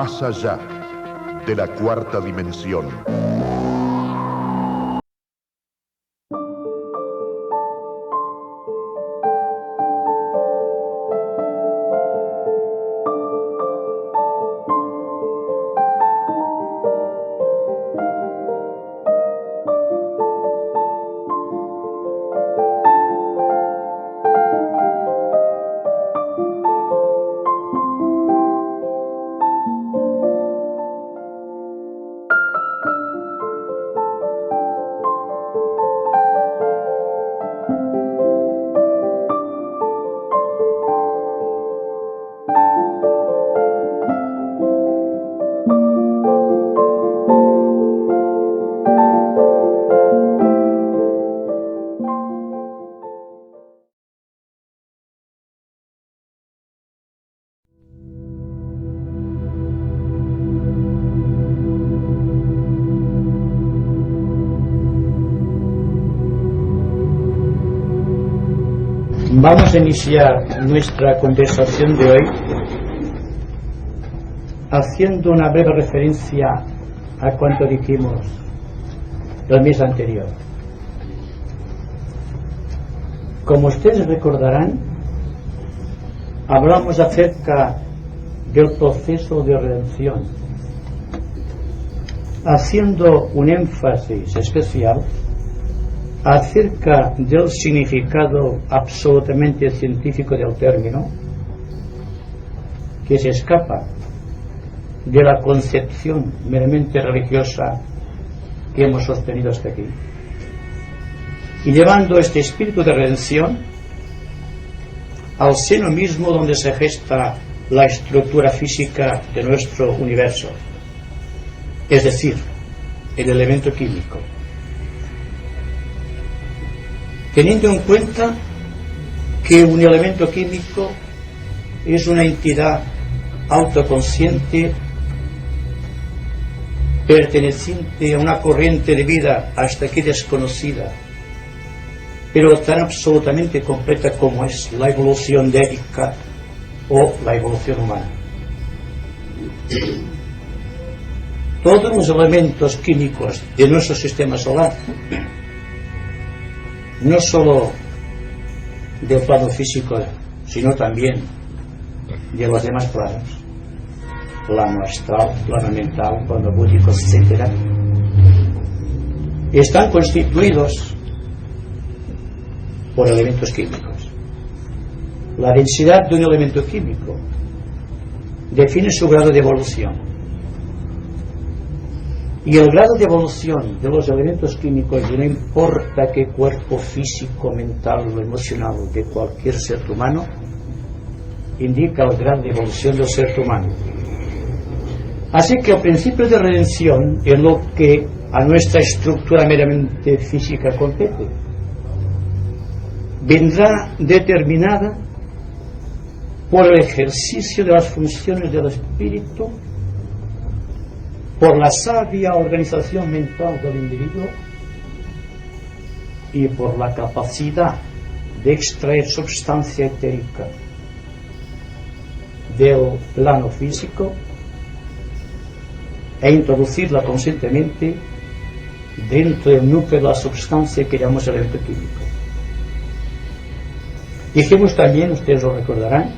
más allá de la cuarta dimensión. Vamos a iniciar nuestra conversación de hoy haciendo una breve referencia a cuanto dijimos el mes anterior. Como ustedes recordarán, hablamos acerca del proceso de redención, haciendo un énfasis especial acerca del significado absolutamente científico del término, que se escapa de la concepción meramente religiosa que hemos sostenido hasta aquí, y llevando este espíritu de redención al seno mismo donde se gesta la estructura física de nuestro universo, es decir, el elemento químico, teniendo en cuenta que un elemento químico es una entidad autoconsciente perteneciente a una corriente de vida hasta aquí desconocida, pero tan absolutamente completa como es la evolución dédica o la evolución humana. Todos los elementos químicos de nuestro sistema solar, no solo del plano físico, sino también de los demás planos, plano astral, plano mental, plano búdico, etc., están constituidos por elementos químicos. La densidad de un elemento químico define su grado de evolución. Y el grado de evolución de los elementos químicos, y no importa qué cuerpo físico, mental o emocional de cualquier ser humano, indica el grado de evolución del ser humano. Así que el principio de redención es lo que a nuestra estructura meramente física compete. Vendrá determinada por el ejercicio de las funciones del espíritu, por la sabia organización mental del individuo y por la capacidad de extraer sustancia etérica del plano físico e introducirla conscientemente dentro del núcleo de la sustancia que llamamos elemento químico. Dijimos también, ustedes lo recordarán,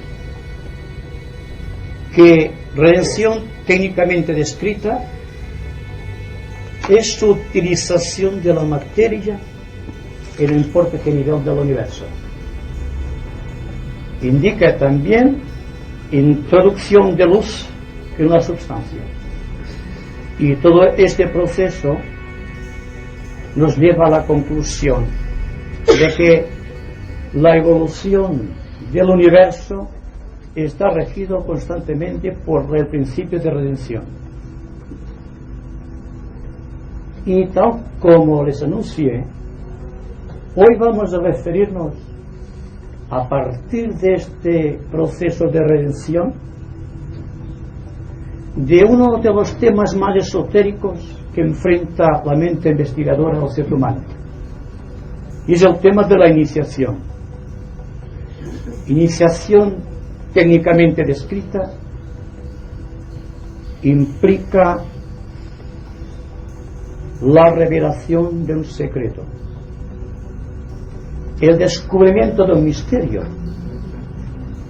que redención técnicamente descrita es su utilización de la materia en no importa qué nivel del universo. Indica también introducción de luz en la sustancia. Y todo este proceso nos lleva a la conclusión de que la evolución del universo está regido constantemente por el principio de redención. Y tal como les anuncié, hoy vamos a referirnos a partir de este proceso de redención de uno de los temas más esotéricos que enfrenta la mente investigadora del ser humano, y es el tema de la iniciación. Iniciación técnicamente descrita implica la revelación de un secreto, el descubrimiento de un misterio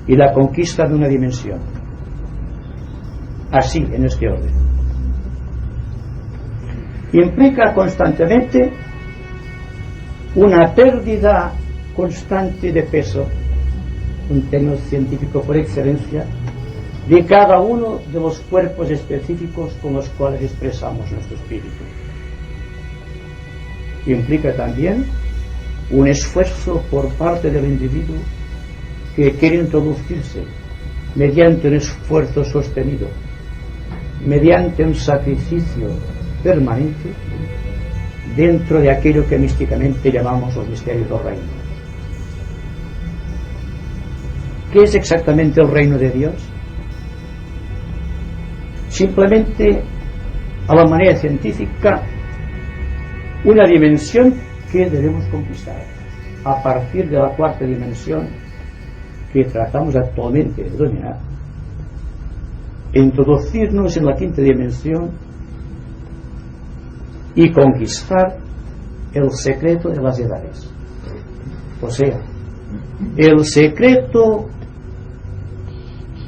y la conquista de una dimensión. Así, en este orden. Implica constantemente una pérdida constante de peso, un término científico por excelencia, de cada uno de los cuerpos específicos con los cuales expresamos nuestro espíritu. Implica también un esfuerzo por parte del individuo que quiere introducirse mediante un esfuerzo sostenido, mediante un sacrificio permanente dentro de aquello que místicamente llamamos los misterios del reino. ¿Qué es exactamente el reino de Dios? Simplemente, a la manera científica, una dimensión que debemos conquistar a partir de la cuarta dimensión que tratamos actualmente de dominar, introducirnos en la quinta dimensión y conquistar el secreto de las edades, o sea, el secreto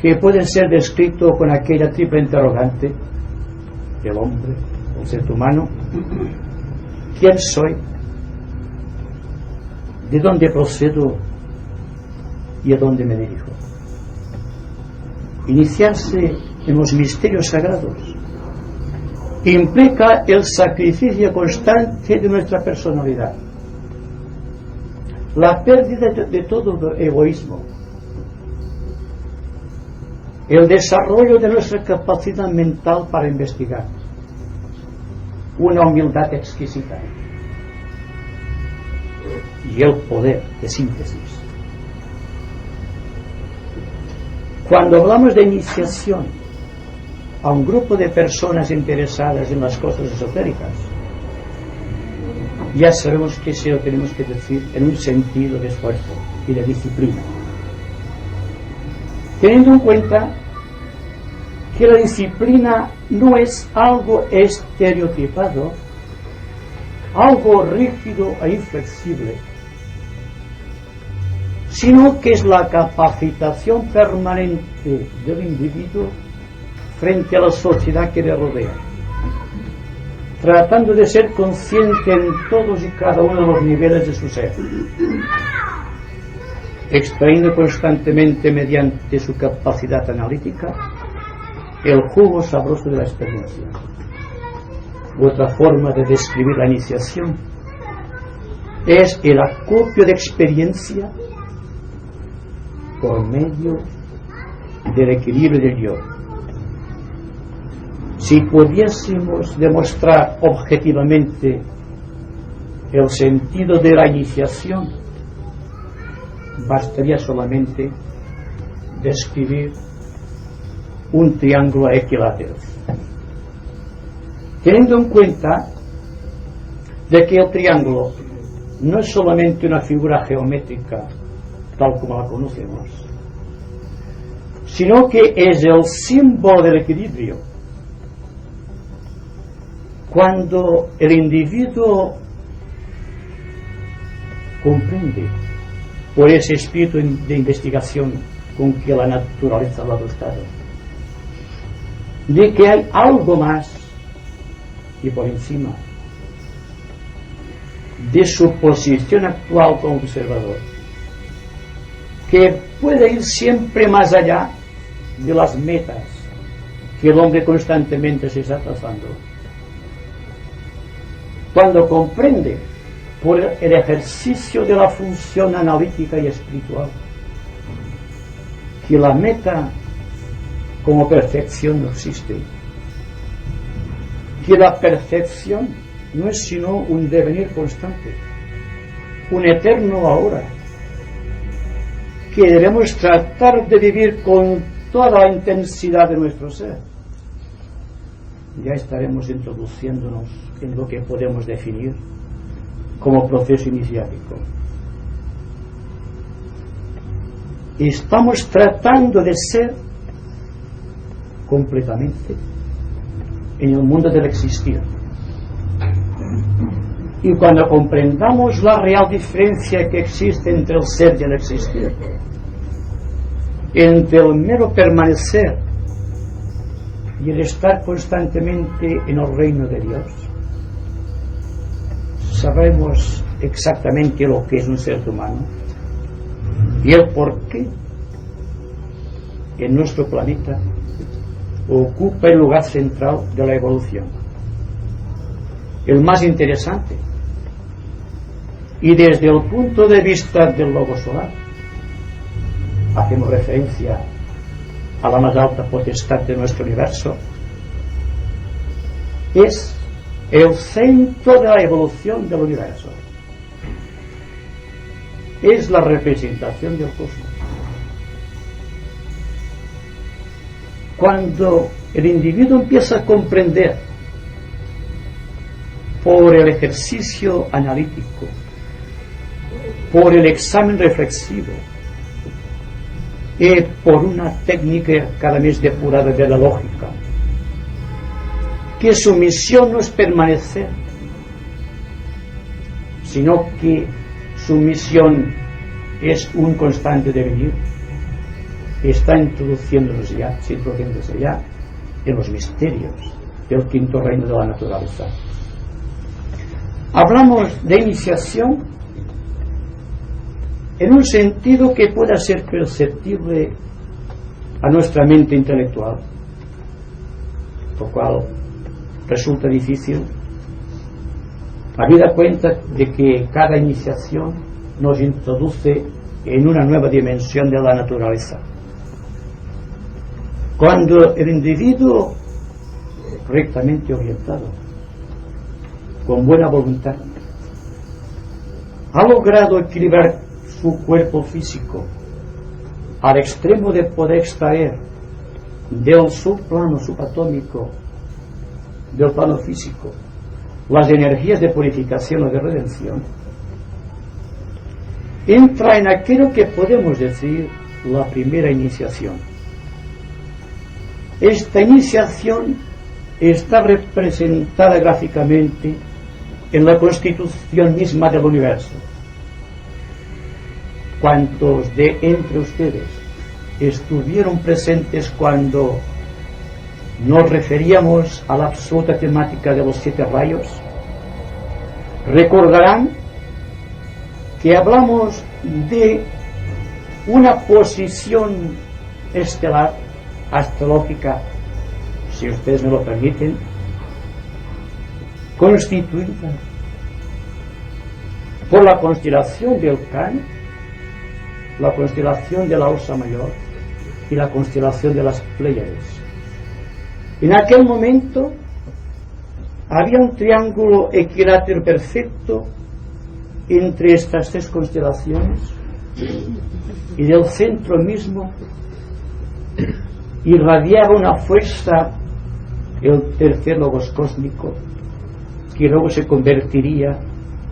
que puede ser descrito con aquella triple interrogante del hombre, el ser humano: ¿quién soy? ¿De dónde procedo? ¿Y a dónde me dirijo? Iniciarse en los misterios sagrados implica el sacrificio constante de nuestra personalidad, la pérdida de todo egoísmo, el desarrollo de nuestra capacidad mental para investigar, una humildad exquisita y el poder de síntesis. Cuando hablamos de iniciación a un grupo de personas interesadas en las cosas esotéricas, ya sabemos que se lo tenemos que decir en un sentido de esfuerzo y de disciplina, teniendo en cuenta que la disciplina no es algo estereotipado, algo rígido e inflexible, sino que es la capacitación permanente del individuo frente a la sociedad que le rodea, tratando de ser consciente en todos y cada uno de los niveles de su ser, extrayendo constantemente mediante su capacidad analítica el jugo sabroso de la experiencia. Otra forma de describir la iniciación es el acopio de experiencia por medio del equilibrio del yo. Si pudiésemos demostrar objetivamente el sentido de la iniciación, bastaría solamente describir un triángulo equilátero, teniendo en cuenta de que el triángulo no es solamente una figura geométrica tal como la conocemos, sino que es el símbolo del equilibrio. Cuando el individuo comprende por ese espíritu de investigación con que la naturaleza lo ha dotado, de que hay algo más y por encima de su posición actual como observador, que puede ir siempre más allá de las metas que el hombre constantemente se está trazando. Cuando comprende por el ejercicio de la función analítica y espiritual que la meta como perfección no existe, que la perfección no es sino un devenir constante, un eterno ahora, que debemos tratar de vivir con toda la intensidad de nuestro ser, ya estaremos introduciéndonos en lo que podemos definir como proceso iniciático. Estamos tratando de ser completamente en el mundo del existir. Y cuando comprendamos la real diferencia que existe entre el ser y el existir, entre el mero permanecer y el estar constantemente en el reino de Dios, sabremos exactamente lo que es un ser humano y el por qué en nuestro planeta ocupa el lugar central de la evolución, el más interesante. Y desde el punto de vista del logo solar, hacemos referencia a la más alta potestad de nuestro universo, es el centro de la evolución del universo, es la representación del cosmos. Cuando el individuo empieza a comprender por el ejercicio analítico, por el examen reflexivo y por una técnica cada vez depurada de la lógica, que su misión no es permanecer, sino que su misión es un constante devenir, está introduciéndose ya en los misterios del quinto reino de la naturaleza. Hablamos de iniciación en un sentido que pueda ser perceptible a nuestra mente intelectual, lo cual resulta difícil, habida cuenta de que cada iniciación nos introduce en una nueva dimensión de la naturaleza. Cuando el individuo rectamente orientado, con buena voluntad, ha logrado equilibrar su cuerpo físico al extremo de poder extraer del subplano subatómico, del plano físico, las energías de purificación o de redención, entra en aquello que podemos decir la primera iniciación. Esta iniciación está representada gráficamente en la constitución misma del universo. ¿Cuántos de entre ustedes estuvieron presentes cuando nos referíamos a la absoluta temática de los 7 rayos? Recordarán que hablamos de una posición estelar, astrológica, si ustedes me lo permiten, constituida por la constelación del Can, la constelación de la Osa Mayor y la constelación de las Pléyades. En aquel momento había un triángulo equilátero perfecto entre estas 3 constelaciones, y del centro mismo irradiaba una fuerza, el tercer logos cósmico, que luego se convertiría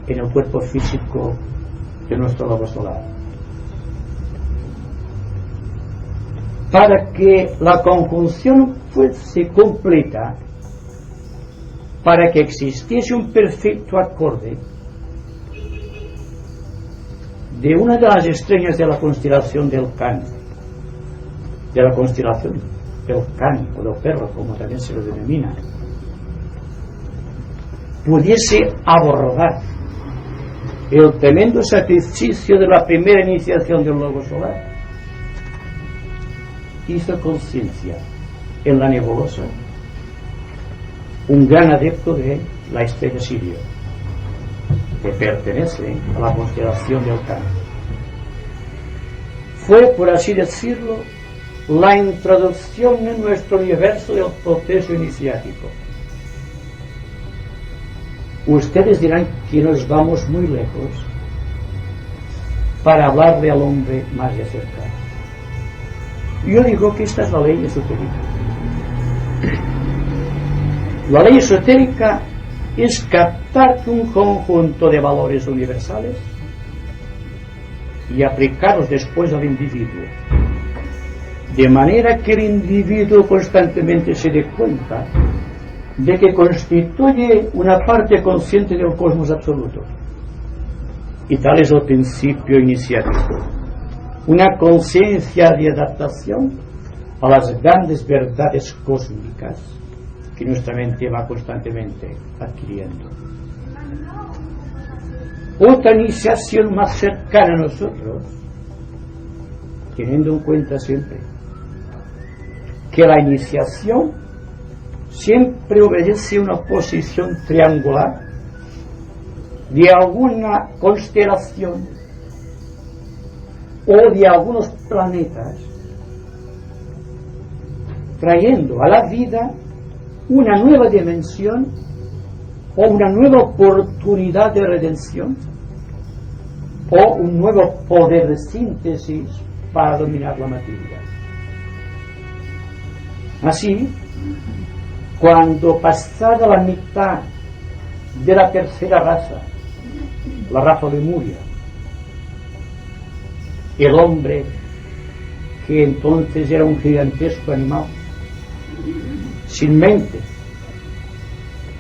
en el cuerpo físico de nuestro logo solar. Para que la conjunción fuese completa, para que existiese un perfecto acorde de una de las estrellas de la constelación del Can, de la constelación del Can o del perro, como también se lo denomina, pudiese abordar el tremendo sacrificio de la primera iniciación del logo solar, hizo conciencia en la nebulosa un gran adepto de la estrella Sirio, que pertenece a la constelación del Can. Fue, por así decirlo, la introducción en nuestro universo del proceso iniciático. Ustedes dirán que nos vamos muy lejos para hablarle al hombre más de cerca. Yo digo que esta es la ley esotérica. La ley esotérica es captar un conjunto de valores universales y aplicarlos después al individuo, de manera que el individuo constantemente se dé cuenta de que constituye una parte consciente del cosmos absoluto. Y tal es el principio iniciático, una conciencia de adaptación a las grandes verdades cósmicas que nuestra mente va constantemente adquiriendo. Otra iniciación más cercana a nosotros, teniendo en cuenta siempre que la iniciación siempre obedece a una posición triangular de alguna constelación o de algunos planetas, trayendo a la vida una nueva dimensión o una nueva oportunidad de redención o un nuevo poder de síntesis para dominar la materia. Así, cuando pasada la mitad de la tercera raza, la raza de Lemuria, el hombre, que entonces era un gigantesco animal, sin mente,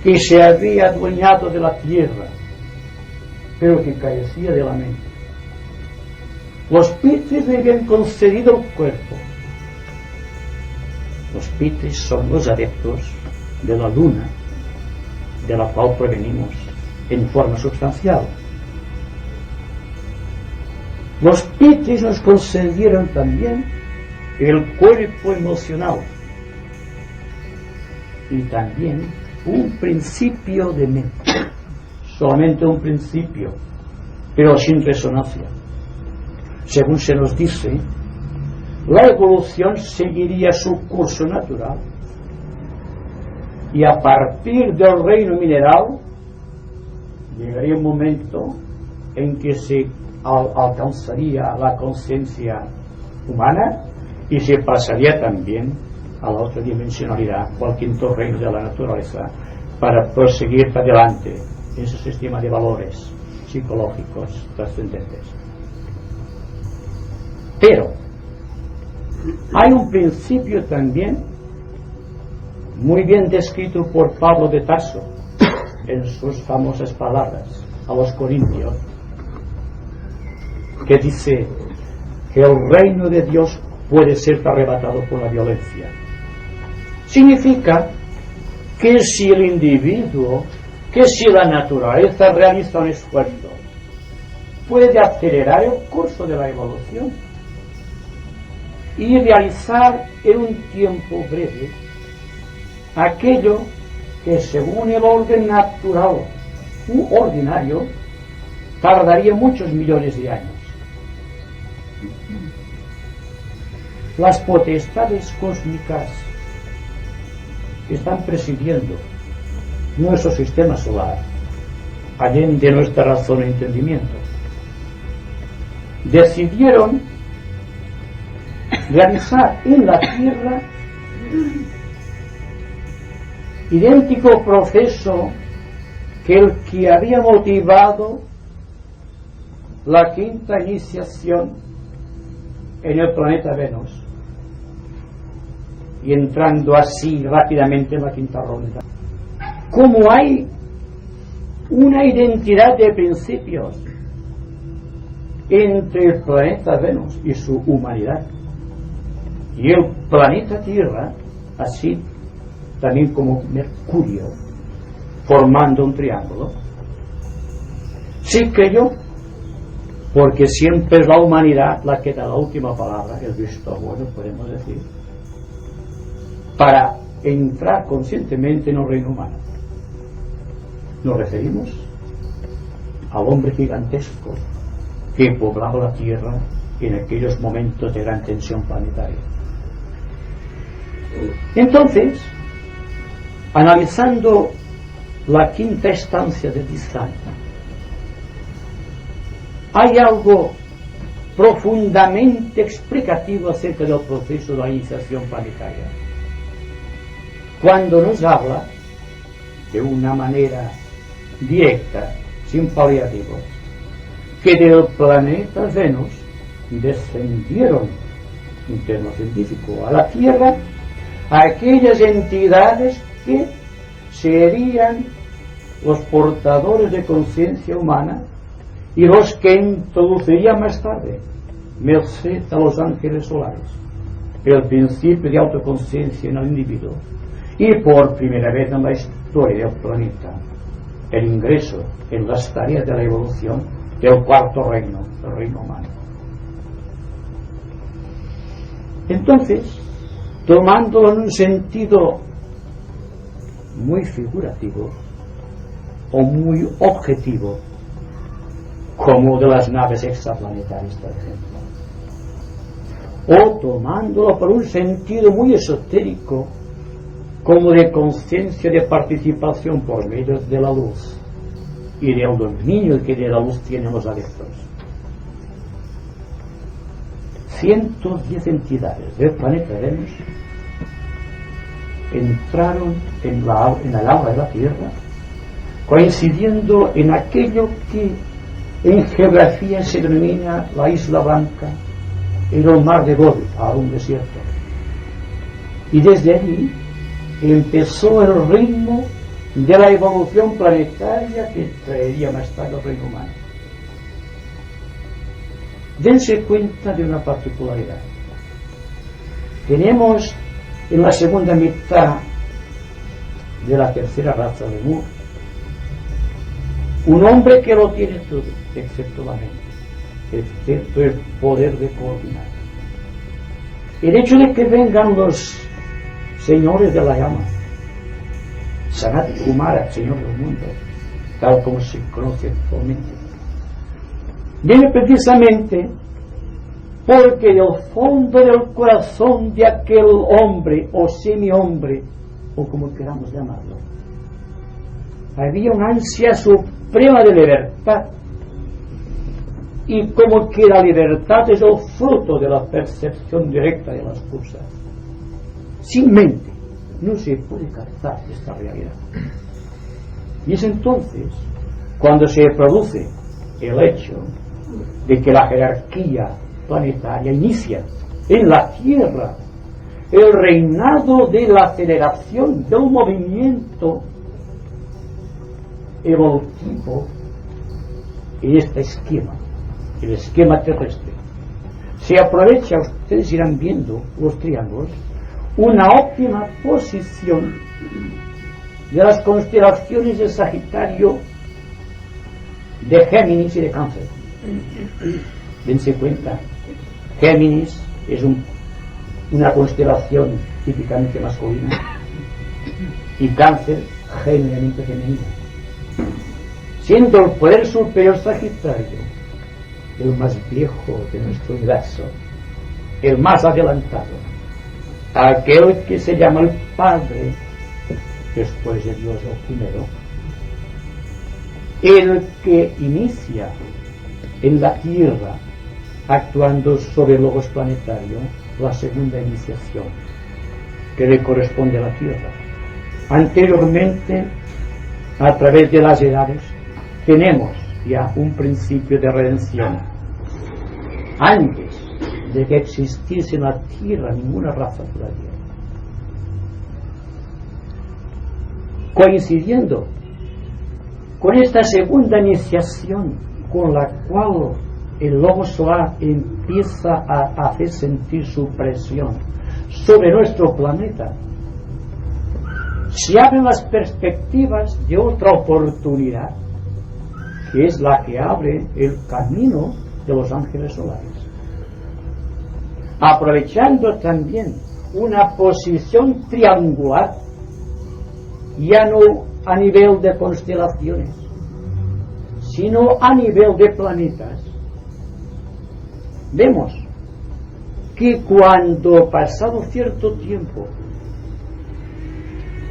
que se había adueñado de la tierra, pero que carecía de la mente. Los Pitris le habían concedido el cuerpo. Los Pitris son los adeptos de la luna, de la cual provenimos en forma sustancial. Los Pitris nos concedieron también el cuerpo emocional y también un principio de mente, solamente un principio, pero sin resonancia. Según se nos dice, la evolución seguiría su curso natural y a partir del reino mineral llegaría un momento en que se alcanzaría la conciencia humana y se pasaría también a la otra dimensionalidad o al quinto reino de la naturaleza para proseguir adelante en ese sistema de valores psicológicos trascendentes. Pero hay un principio también muy bien descrito por Pablo de Tarso en sus famosas palabras a los Corintios, que dice que el reino de Dios puede ser arrebatado por la violencia. Significa que si el individuo, que si la naturaleza realiza un esfuerzo, puede acelerar el curso de la evolución y realizar en un tiempo breve aquello que según el orden natural u ordinario tardaría muchos millones de años. Las potestades cósmicas que están presidiendo nuestro sistema solar, allende nuestra razón e entendimiento, decidieron realizar en la Tierra idéntico proceso que el que había motivado la quinta iniciación en el planeta Venus, y entrando así rápidamente en la quinta ronda. Como hay una identidad de principios entre el planeta Venus y su humanidad y el planeta Tierra, así también como Mercurio, formando un triángulo, sí creyó, porque siempre es la humanidad la que da la última palabra, el visto bueno, podemos decir, para entrar conscientemente en el reino humano. Nos referimos al hombre gigantesco que poblaba la Tierra en aquellos momentos de gran tensión planetaria. Entonces, analizando la quinta estancia de Design, hay algo profundamente explicativo acerca del proceso de la iniciación planetaria. Cuando nos habla de una manera directa, sin paliativos, que del planeta Venus descendieron, en términos científicos, a la Tierra aquellas entidades que serían los portadores de conciencia humana y los que introducirían más tarde, merced a los ángeles solares, el principio de autoconciencia en el individuo y por primera vez en la historia del planeta el ingreso en las tareas de la evolución del cuarto reino, el reino humano. Entonces, tomándolo en un sentido muy figurativo o muy objetivo, como de las naves extraplanetarias, por ejemplo, o tomándolo por un sentido muy esotérico, como de conciencia de participación por medio de la luz y del dominio que de la luz tienen los adeptos. 110 entidades del planeta Venus entraron en el agua de la Tierra, coincidiendo en aquello que en geografía se denomina la Isla Blanca, en el mar de Gobi, ahora un desierto. Y desde allí empezó el ritmo de la evolución planetaria que traería más tarde el reino humano. Dense cuenta de una particularidad. Tenemos en la segunda mitad de la tercera raza de Mu un hombre que lo tiene todo, excepto la mente, excepto el poder de coordinar. El hecho de que vengan los señores de la llama, Sanat Kumara, señor del mundo, tal como se conoce actualmente, viene precisamente porque del fondo del corazón de aquel hombre o semi-hombre, o como queramos llamarlo, había una ansia suprema de libertad, y como que la libertad es el fruto de la percepción directa de las cosas. Sin mente no se puede captar esta realidad. Y es entonces cuando se produce el hecho de que la jerarquía planetaria inicia en la Tierra el reinado de la aceleración del movimiento evolutivo en este esquema, el esquema terrestre. Se aprovecha, ustedes irán viendo los triángulos, una óptima posición de las constelaciones de Sagitario, de Géminis y de Cáncer. Dense cuenta, Géminis es una constelación típicamente masculina y Cáncer genuinamente femenina, siendo el poder superior Sagitario el más viejo de nuestro universo, el más adelantado, aquel que se llama el Padre después de Dios el primero, el que inicia en la Tierra actuando sobre el logos planetario la segunda iniciación que le corresponde a la Tierra. Anteriormente, a través de las edades, tenemos ya un principio de redención. Antes de que existiese en la Tierra ninguna raza todavía, coincidiendo con esta segunda iniciación con la cual el lobo solar empieza a hacer sentir su presión sobre nuestro planeta, se abren las perspectivas de otra oportunidad, que es la que abre el camino de los ángeles solares, aprovechando también una posición triangular, ya no a nivel de constelaciones, sino a nivel de planetas. Vemos que cuando, pasado cierto tiempo,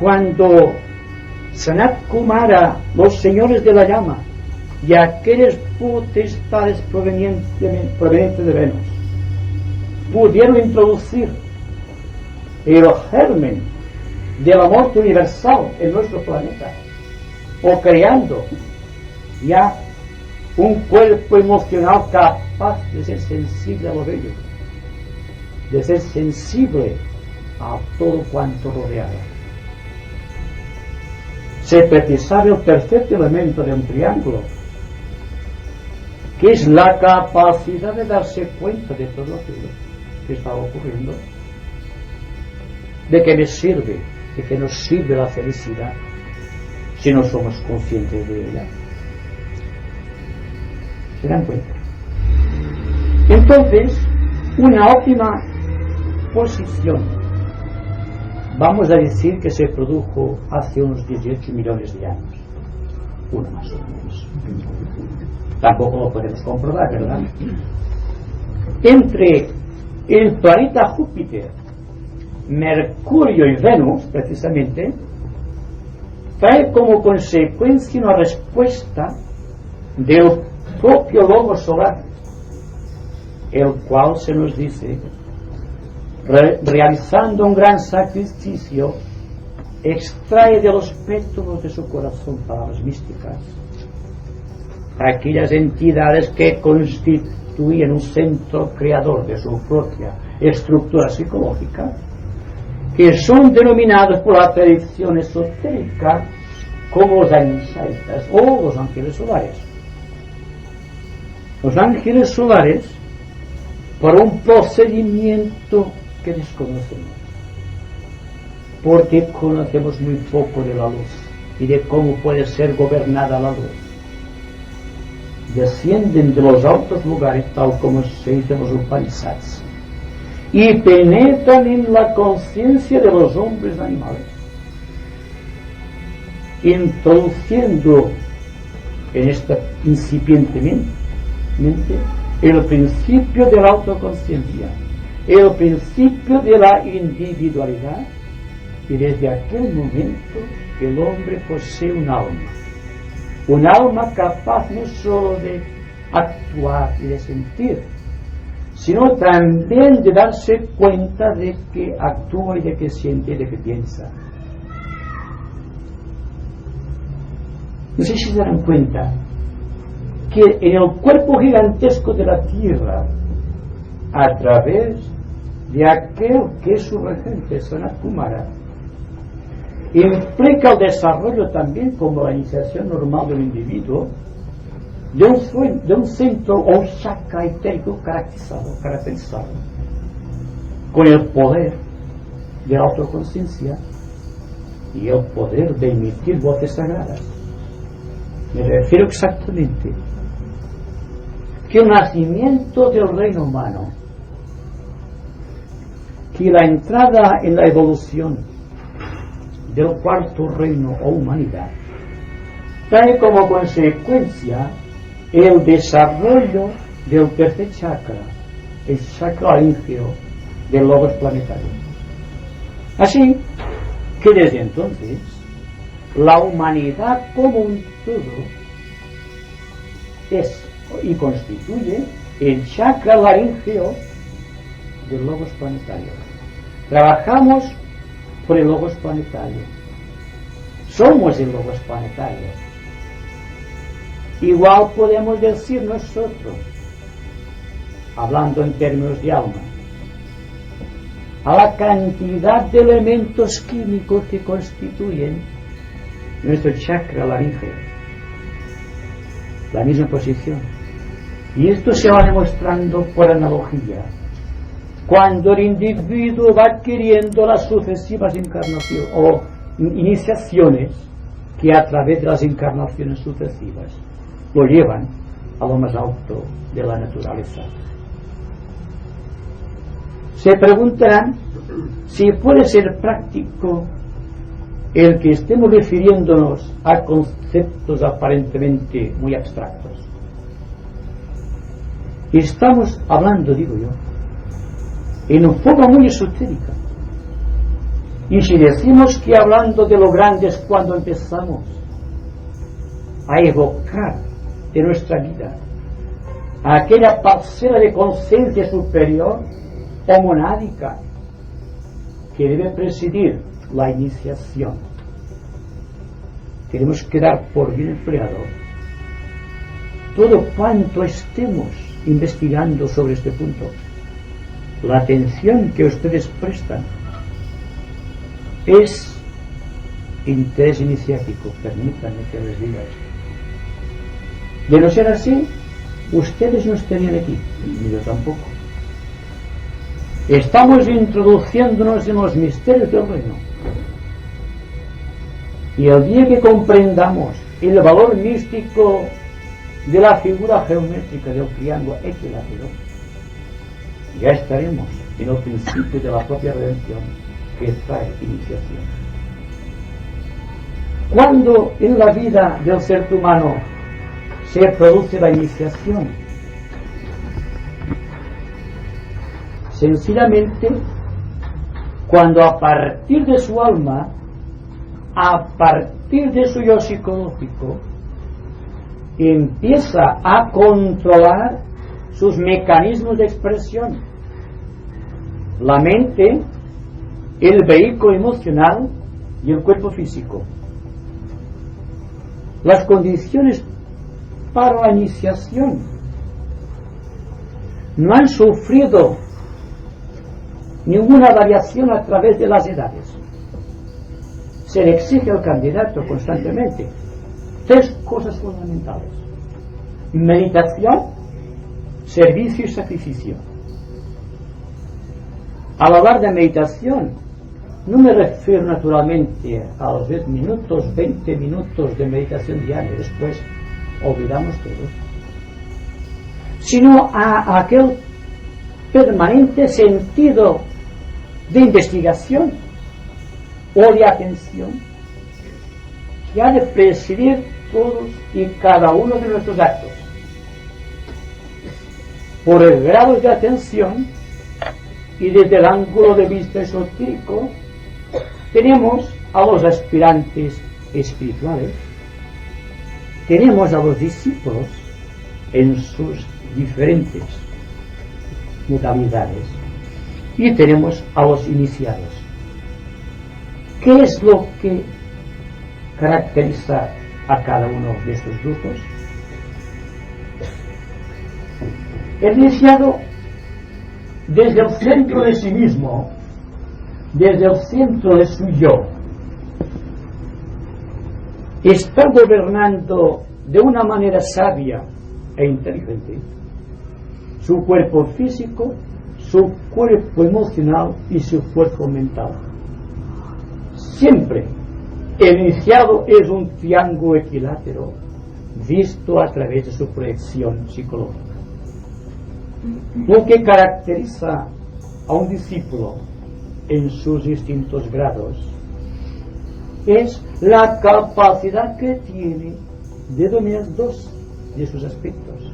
cuando Sanat Kumara, los señores de la llama y aquellas potestades provenientes de Venus pudieron introducir el germen del amor universal en nuestro planeta, o creando ya un cuerpo emocional capaz de ser sensible a lo bello, de ser sensible a todo cuanto rodeaba. se precisaba el tercer elemento de un triángulo, que es la capacidad de darse cuenta de todo aquello que está ocurriendo, de que me sirve, de que nos sirve la felicidad si no somos conscientes de ella. ¿Se dan cuenta? Entonces, una óptima posición, vamos a decir que se produjo hace unos 18 millones de años, uno más o menos. Tampoco lo podemos comprobar, ¿verdad? Entre el planeta Júpiter, Mercurio y Venus, precisamente, trae como consecuencia una respuesta del propio logo solar, el cual se nos dice, realizando un gran sacrificio, extrae de los pétalos de su corazón palabras místicas, aquellas entidades que constituyen un centro creador de su propia estructura psicológica, que son denominados por la tradición esotérica como los angelitas o los ángeles solares. Los ángeles solares, por un procedimiento que desconocemos, porque conocemos muy poco de la luz y de cómo puede ser gobernada la luz, descienden de los altos lugares, tal como se dice en los Upanishads, y penetran en la conciencia de los hombres y animales, introduciendo en esta incipientemente el principio de la autoconciencia, el principio de la individualidad, y desde aquel momento el hombre posee un alma capaz no solo de actuar y de sentir, sino también de darse cuenta de que actúa y de que siente y de que piensa. No sé si se dan cuenta que en el cuerpo gigantesco de la Tierra, a través de aquel que es su regente, Sanat Kumara, implica el desarrollo también, como la iniciación normal del individuo, de un centro o un chakra etérico caracterizado con el poder de la autoconciencia y el poder de emitir voces sagradas. Me refiero exactamente que el nacimiento del reino humano, que la entrada en la evolución del cuarto reino o humanidad, trae como consecuencia el desarrollo del tercer chakra, el chakra laríngeo del logos planetario. Así que desde entonces la humanidad como un todo es y constituye el chakra laríngeo del logos planetario. Trabajamos por el logos planetario, somos el logos planetario. Igual podemos decir nosotros, hablando en términos de alma, a la cantidad de elementos químicos que constituyen nuestro chakra laríngeo, la misma posición. Y esto se va demostrando por analogía, cuando el individuo va adquiriendo las sucesivas encarnaciones o iniciaciones que a través de las encarnaciones sucesivas lo llevan a lo más alto de la naturaleza. Se preguntarán si puede ser práctico el que estemos refiriéndonos a conceptos aparentemente muy abstractos. Estamos hablando, digo yo, en una forma muy esotérica. Y si decimos que hablando de lo grande es cuando empezamos a evocar de nuestra vida a aquella parcela de conciencia superior o monádica que debe presidir la iniciación, tenemos que dar por bien empleado todo cuanto estemos investigando sobre este punto. La atención que ustedes prestan es interés iniciático. Permítanme que les diga esto. De no ser así, ustedes no estarían aquí, ni yo tampoco. Estamos introduciéndonos en los misterios del reino. Y el día que comprendamos el valor místico de la figura geométrica del triángulo equilátero, ya estaremos en el principio de la propia redención que trae iniciación. ¿Cuándo en la vida del ser humano se produce la iniciación? Sencillamente cuando a partir de su alma, a partir de su yo psicológico, empieza a controlar sus mecanismos de expresión. La mente, el vehículo emocional y el cuerpo físico. Las condiciones para la iniciación no han sufrido ninguna variación a través de las edades. Se le exige al candidato constantemente 3 cosas fundamentales: meditación, servicio y sacrificio. Al hablar de meditación, no me refiero naturalmente a los 10 minutos, 20 minutos de meditación diaria, después olvidamos todo, sino a aquel permanente sentido de investigación o de atención que ha de presidir todos y cada uno de nuestros actos. Por el grado de atención y desde el ángulo de vista esotérico, tenemos a los aspirantes espirituales, tenemos a los discípulos en sus diferentes modalidades y tenemos a los iniciados. ¿Qué es lo que caracteriza a cada uno de estos grupos? El iniciado, desde el centro de sí mismo, desde el centro de su yo, está gobernando de una manera sabia e inteligente su cuerpo físico, su cuerpo emocional y su cuerpo mental. Siempre el iniciado es un triángulo equilátero visto a través de su proyección psicológica. Lo que caracteriza a un discípulo en sus distintos grados es la capacidad que tiene de dominar 2 de sus aspectos.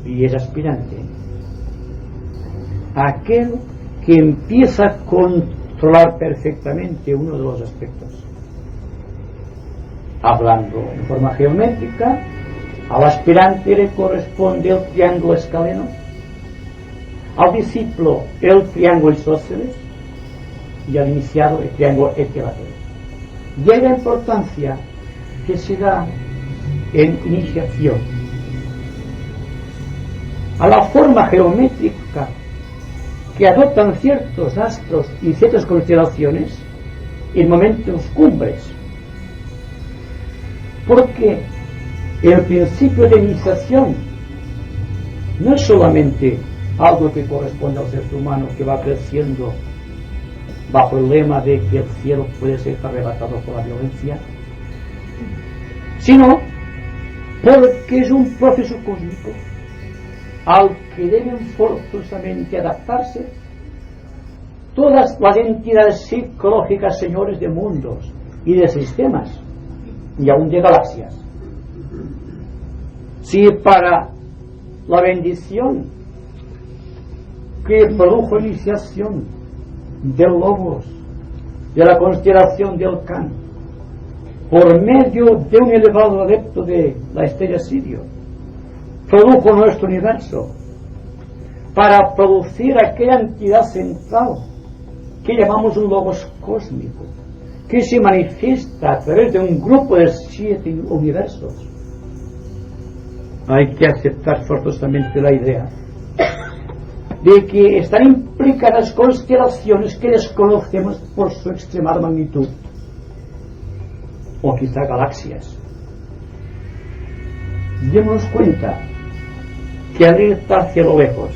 Y es aspirante aquel que empieza a controlar perfectamente uno de los aspectos. Hablando en forma geométrica, al aspirante le corresponde el triángulo escaleno, al discípulo el triángulo isósceles y al iniciado el triángulo equilátero. Y hay la importancia que se da en iniciación a la forma geométrica que adoptan ciertos astros y ciertas constelaciones en momentos cumbres, porque el principio de iniciación no es solamente algo que corresponde al ser humano que va creciendo bajo el lema de que el cielo puede ser arrebatado por la violencia, sino porque es un proceso cósmico al que deben forzosamente adaptarse todas las entidades psicológicas, señores de mundos y de sistemas y aún de galaxias. Si para la bendición que produjo iniciación del Logos, de la constelación del Can, por medio de un elevado adepto de la estrella Sirio, produjo nuestro universo para producir aquella entidad central que llamamos un Logos cósmico, que se manifiesta a través de un grupo de 7 universos. Hay que aceptar forzosamente la idea de que están implicadas constelaciones que desconocemos por su extremada magnitud o quizá galaxias. Démonos cuenta que al ir hacia lo lejos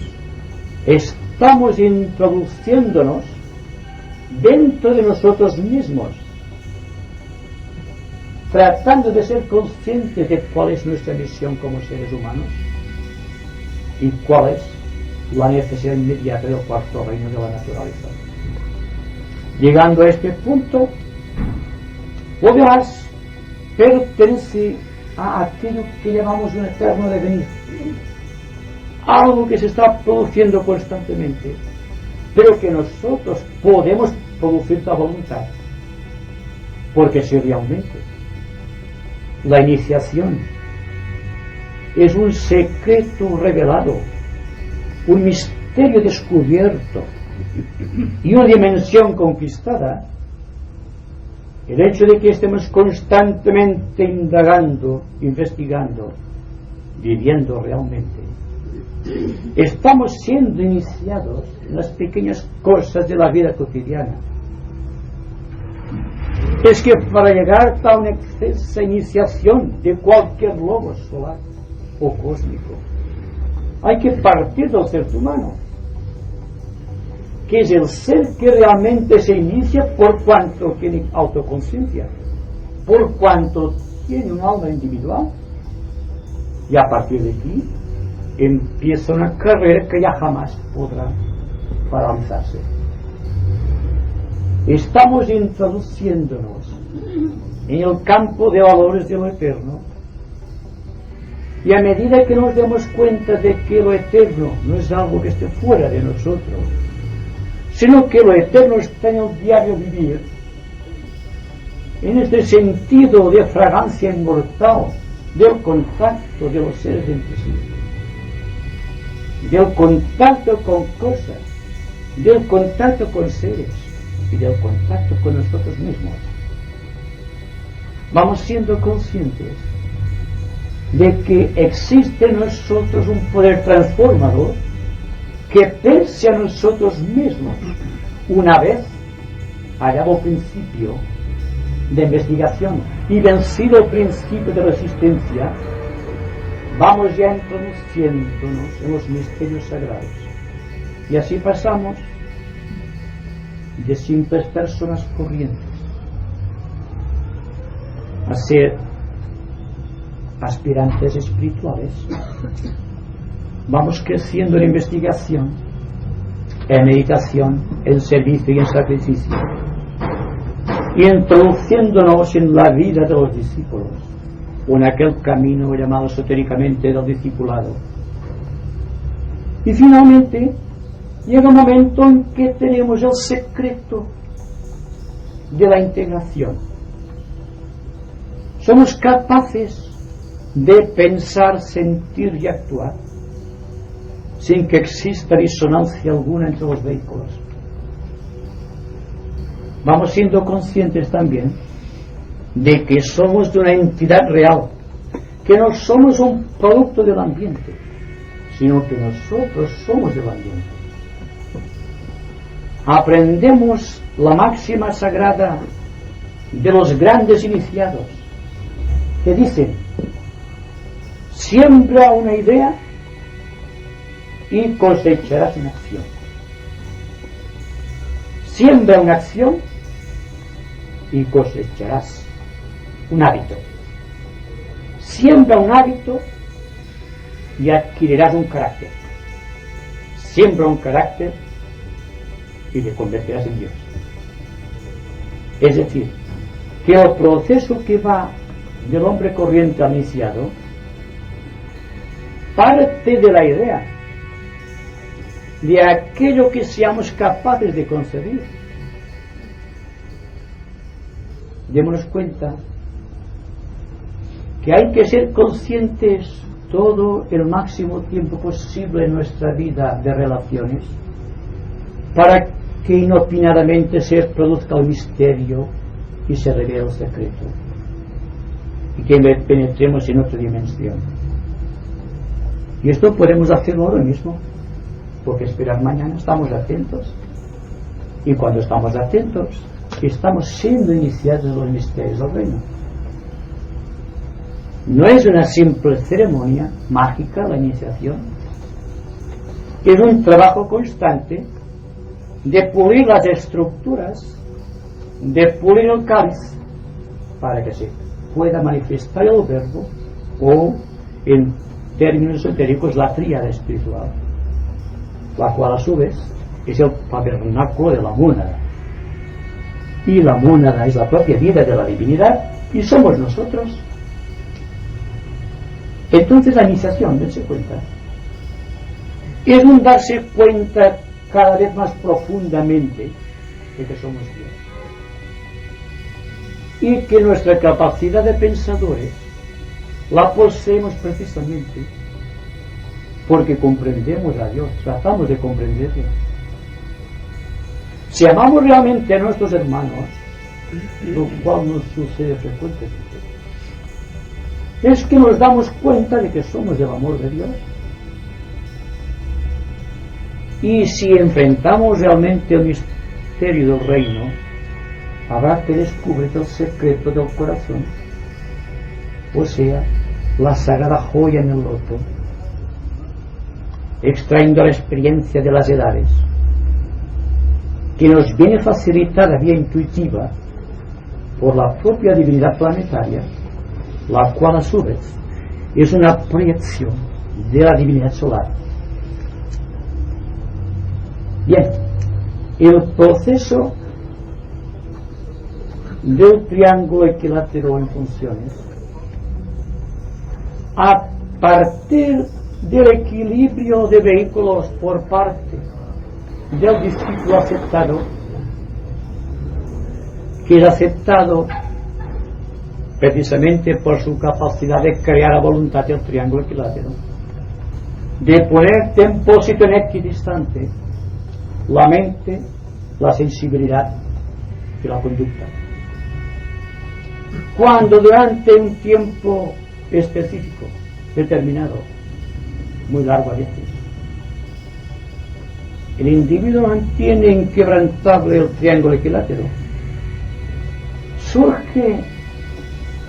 estamos introduciéndonos dentro de nosotros mismos, tratando de ser conscientes de cuál es nuestra misión como seres humanos y cuál es la necesidad inmediata del cuarto reino de la naturaleza. Llegando a este punto, lo demás pertenece a aquello que llamamos un eterno devenir, algo que se está produciendo constantemente, pero que nosotros podemos producir a voluntad, porque si realmente la iniciación es un secreto revelado, un misterio descubierto y una dimensión conquistada, el hecho de que estemos constantemente indagando, investigando, viviendo realmente, estamos siendo iniciados en las pequeñas cosas de la vida cotidiana. Es que para llegar a una excelsa iniciación de cualquier lobo solar o cósmico, hay que partir del ser humano, que es el ser que realmente se inicia por cuanto tiene autoconciencia, por cuanto tiene un alma individual, y a partir de aquí empieza una carrera que ya jamás podrá paralizarse. Estamos introduciéndonos en el campo de valores de lo eterno, y a medida que nos demos cuenta de que lo eterno no es algo que esté fuera de nosotros, sino que lo eterno está en el diario vivir, en este sentido de fragancia inmortal del contacto de los seres entre sí, del contacto con cosas, del contacto con seres y del contacto con nosotros mismos, vamos siendo conscientes de que existe en nosotros un poder transformador que pese a nosotros mismos, una vez hallado el principio de investigación y vencido el principio de resistencia, vamos ya introduciéndonos en los misterios sagrados, y así pasamos de simples personas corrientes a ser aspirantes espirituales. Vamos creciendo en investigación, en meditación, en servicio y en sacrificio, y introduciéndonos en la vida de los discípulos, o en aquel camino llamado esotéricamente del discipulado. Y finalmente llega un momento en que tenemos el secreto de la integración. Somos capaces de pensar, sentir y actuar sin que exista disonancia alguna entre los vehículos. Vamos siendo conscientes también de que somos de una entidad real, que no somos un producto del ambiente, sino que nosotros somos del ambiente. Aprendemos la máxima sagrada de los grandes iniciados, que dicen: siembra una idea y cosecharás una acción. Siembra una acción y cosecharás un hábito. Siembra un hábito y adquirirás un carácter. Siembra un carácter y te convertirás en Dios. Es decir, que el proceso que va del hombre corriente al iniciado parte de la idea de aquello que seamos capaces de concebir. Démonos cuenta que hay que ser conscientes todo el máximo tiempo posible en nuestra vida de relaciones para que inopinadamente se produzca el misterio y se revele el secreto y que penetremos en otra dimensión. Y esto podemos hacerlo ahora mismo, porque esperar mañana estamos atentos, y cuando estamos atentos estamos siendo iniciados en los misterios del reino, no es una simple ceremonia mágica la iniciación, es un trabajo constante de pulir las estructuras, de pulir el cáliz para que se pueda manifestar el verbo, o en términos esotéricos la tríada espiritual, la cual a su vez es el tabernáculo de la mónada, y la mónada es la propia vida de la divinidad y somos nosotros. Entonces la iniciación, dense cuenta, es un darse cuenta cada vez más profundamente de que somos Dios y que nuestra capacidad de pensadores la poseemos precisamente porque comprendemos a Dios, tratamos de comprenderlo. Si amamos realmente a nuestros hermanos, lo cual nos sucede frecuentemente, es que nos damos cuenta de que somos del amor de Dios. Y si enfrentamos realmente el misterio del reino, habrá que descubrir el secreto del corazón, o sea, la sagrada joya en el loto, extrayendo la experiencia de las edades, que nos viene facilitada vía intuitiva por la propia divinidad planetaria, la cual a su vez es una proyección de la divinidad solar. Bien, el proceso del triángulo equilátero en funciones, a partir del equilibrio de vehículos por parte del discípulo aceptado, que es aceptado precisamente por su capacidad de crear a voluntad del triángulo equilátero, de poner en posición equidistante la mente, la sensibilidad y la conducta. Cuando durante un tiempo específico, determinado, muy largo a veces, el individuo mantiene inquebrantable el triángulo equilátero, surge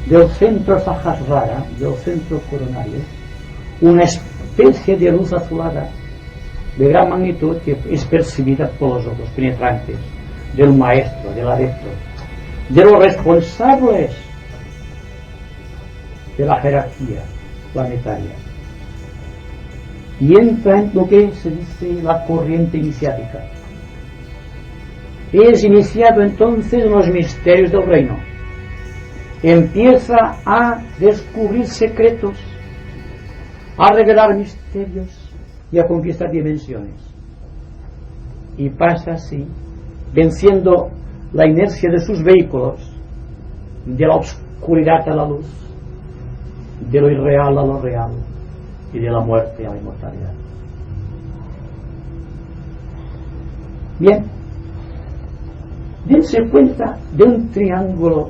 del centro Sahasrara, del centro coronario, una especie de luz azulada de gran magnitud que es percibida por los ojos penetrantes del maestro, del adepto, de los responsables de la jerarquía planetaria, y entra en lo que se dice la corriente iniciática. Es iniciado entonces en los misterios del reino, empieza a descubrir secretos, a revelar misterios y a conquistar dimensiones, y pasa así, venciendo la inercia de sus vehículos, de la oscuridad a la luz, de lo irreal a lo real y de la muerte a la inmortalidad. Bien, dense cuenta de un triángulo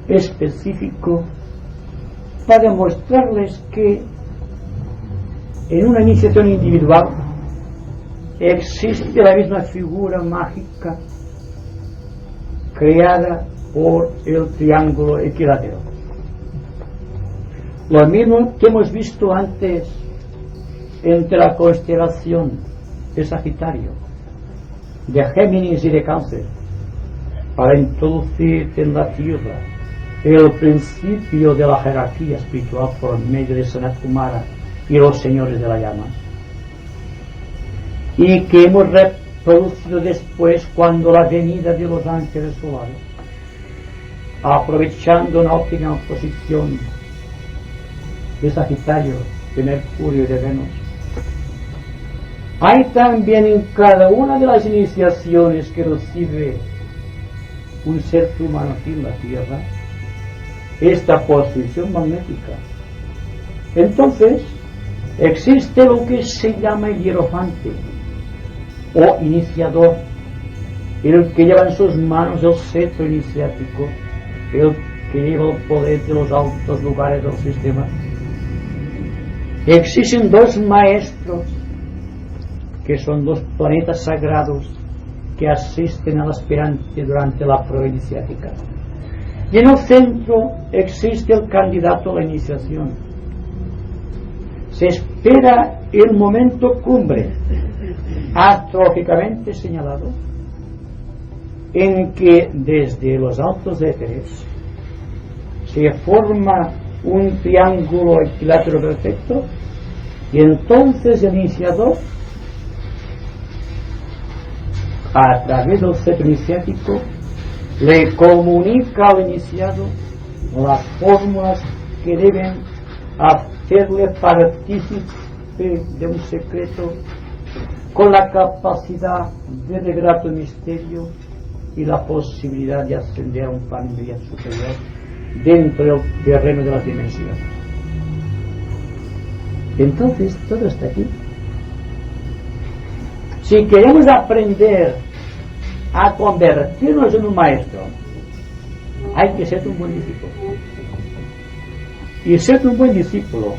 específico para mostrarles que en una iniciación individual existe la misma figura mágica creada por el triángulo equilátero. Lo mismo que hemos visto antes entre la constelación de Sagitario, de Géminis y de Cáncer, para introducir en la Tierra el principio de la jerarquía espiritual por medio de Sanat Kumara y los señores de la llama, y que hemos reproducido después cuando la venida de los ángeles solares, aprovechando una óptima posición de Sagitario, de Mercurio y de Venus. Hay también en cada una de las iniciaciones que recibe un ser humano aquí en la Tierra esta posición magnética. Entonces existe lo que se llama el hierofante o iniciador, el que lleva en sus manos el cetro iniciático, el que lleva el poder de los altos lugares del sistema. Existen dos maestros que son dos planetas sagrados que asisten al aspirante durante la prueba iniciática. Y en el centro existe el candidato a la iniciación. Se espera el momento cumbre, astrológicamente señalado, en que desde los altos éteres se forma un triángulo equilátero perfecto, y entonces el iniciador, a través del cetro iniciático, le comunica al iniciado las fórmulas que deben hacerle partícipe de un secreto, con la capacidad de revelar el misterio y la posibilidad de ascender a un plano inmediato superior dentro del terreno de las dimensiones. Entonces todo está aquí. Si queremos aprender a convertirnos en un maestro, hay que ser un buen discípulo. Y ser un buen discípulo,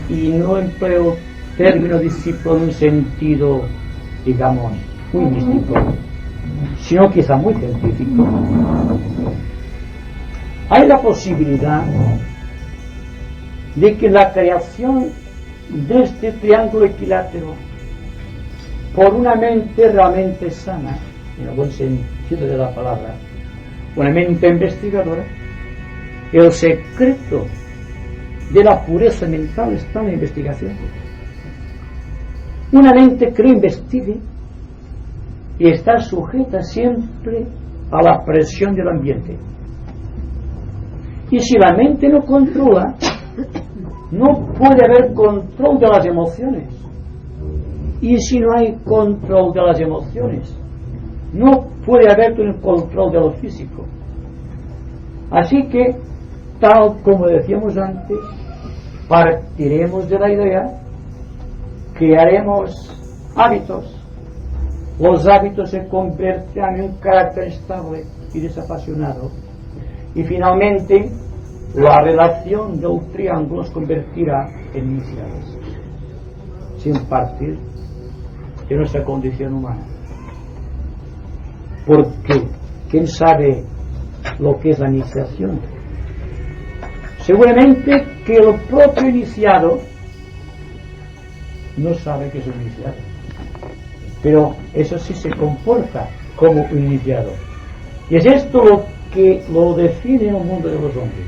y no empleo término discípulo en un sentido, digamos, muy místico, sino quizá muy científico, hay la posibilidad de que la creación de este triángulo equilátero por una mente realmente sana, en el buen sentido de la palabra, una mente investigadora, el secreto de la pureza mental está en la investigación. Una mente que lo investigue y está sujeta siempre a la presión del ambiente. Y si la mente no controla, no puede haber control de las emociones. Y si no hay control de las emociones, no puede haber un control de lo físico. Así que, tal como decíamos antes, partiremos de la idea que haremos hábitos. Los hábitos se convertirán en un carácter estable y desapasionado. Y finalmente, la relación del triángulo se convertirá en iniciados, sin partir de nuestra condición humana. Porque, ¿quién sabe lo que es la iniciación? Seguramente que el propio iniciado no sabe que es un iniciado, pero eso sí se comporta como un iniciado. Y es esto lo que lo define el mundo de los hombres.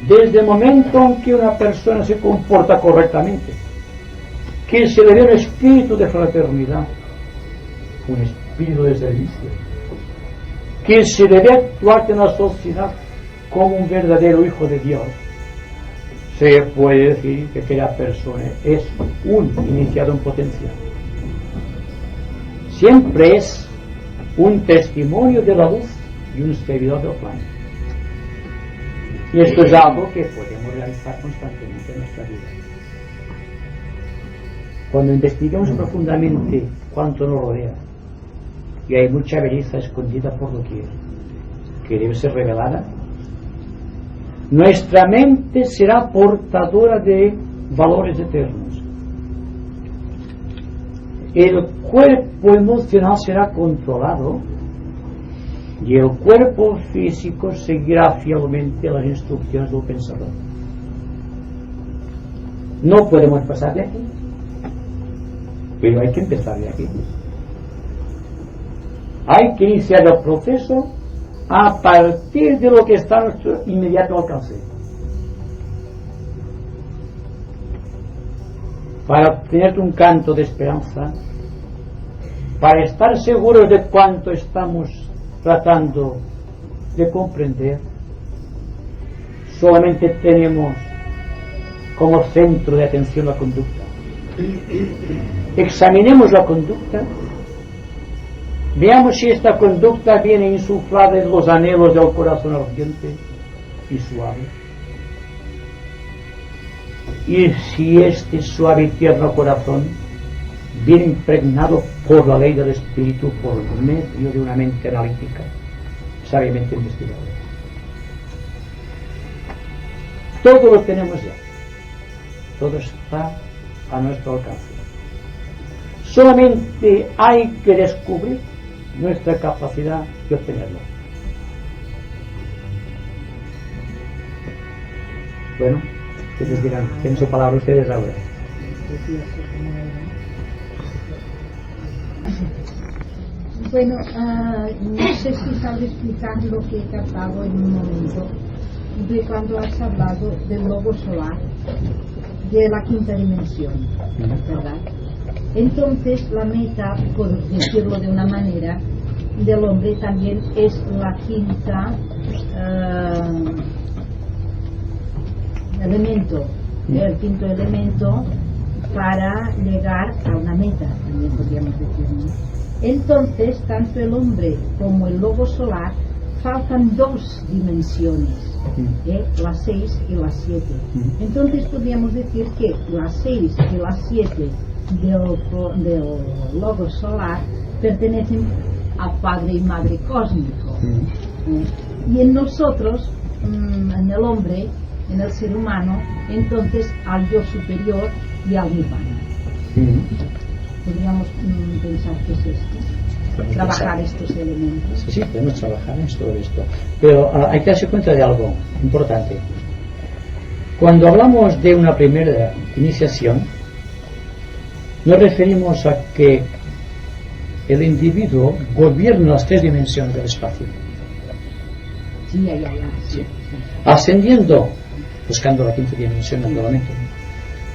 Desde el momento en que una persona se comporta correctamente, que se le ve un espíritu de fraternidad, un espíritu de servicio, que se debe actuar en la sociedad como un verdadero hijo de Dios, se puede decir que aquella persona es un iniciado en potencia. Siempre es un testimonio de la luz y un servidor del plan. Y esto es algo que podemos realizar constantemente en nuestra vida. Cuando investigamos profundamente cuánto nos rodea, y hay mucha belleza escondida por doquier, que debe ser revelada, nuestra mente será portadora de valores eternos. El cuerpo emocional será controlado y el cuerpo físico seguirá fielmente las instrucciones del pensador. No podemos pasar de aquí, pero hay que empezar de aquí. Hay que iniciar el proceso a partir de lo que está a nuestro inmediato alcance, para obtener un canto de esperanza, para estar seguros de cuánto estamos tratando de comprender. Solamente tenemos como centro de atención la conducta. Examinemos la conducta, veamos si esta conducta viene insuflada en los anhelos del corazón ardiente y suave, y si este suave y tierno corazón viene impregnado por la ley del espíritu por medio de una mente analítica sabiamente investigadora. Todo lo tenemos ya, todo está a nuestro alcance. Solamente hay que descubrir nuestra capacidad de obtenerlo. Bueno, ustedes dirán, tienen su palabra ustedes ahora. Bueno, no sé si sabes explicar lo que he captado en un momento de cuando has hablado del logo solar de la quinta dimensión, ¿verdad? Entonces la meta, por decirlo de una manera, del hombre también es la quinta elemento, el quinto elemento para llegar a una meta, también podríamos decir, ¿no? Entonces, tanto el hombre como el logo solar faltan dos dimensiones, la 6 y la 7. Entonces podríamos decir que la 6 y la 7 del logo solar pertenecen a Padre y Madre cósmico. Y en nosotros, en el hombre, en el ser humano, entonces al yo superior y al nirvana. Podríamos pensar que es esto, trabajar estos elementos. Sí, podemos trabajar en todo esto. Pero hay que darse cuenta de algo importante. Cuando hablamos de una primera iniciación, nos referimos a que el individuo gobierna las tres dimensiones del espacio. Sí. Ascendiendo, buscando la quinta dimensión naturalmente.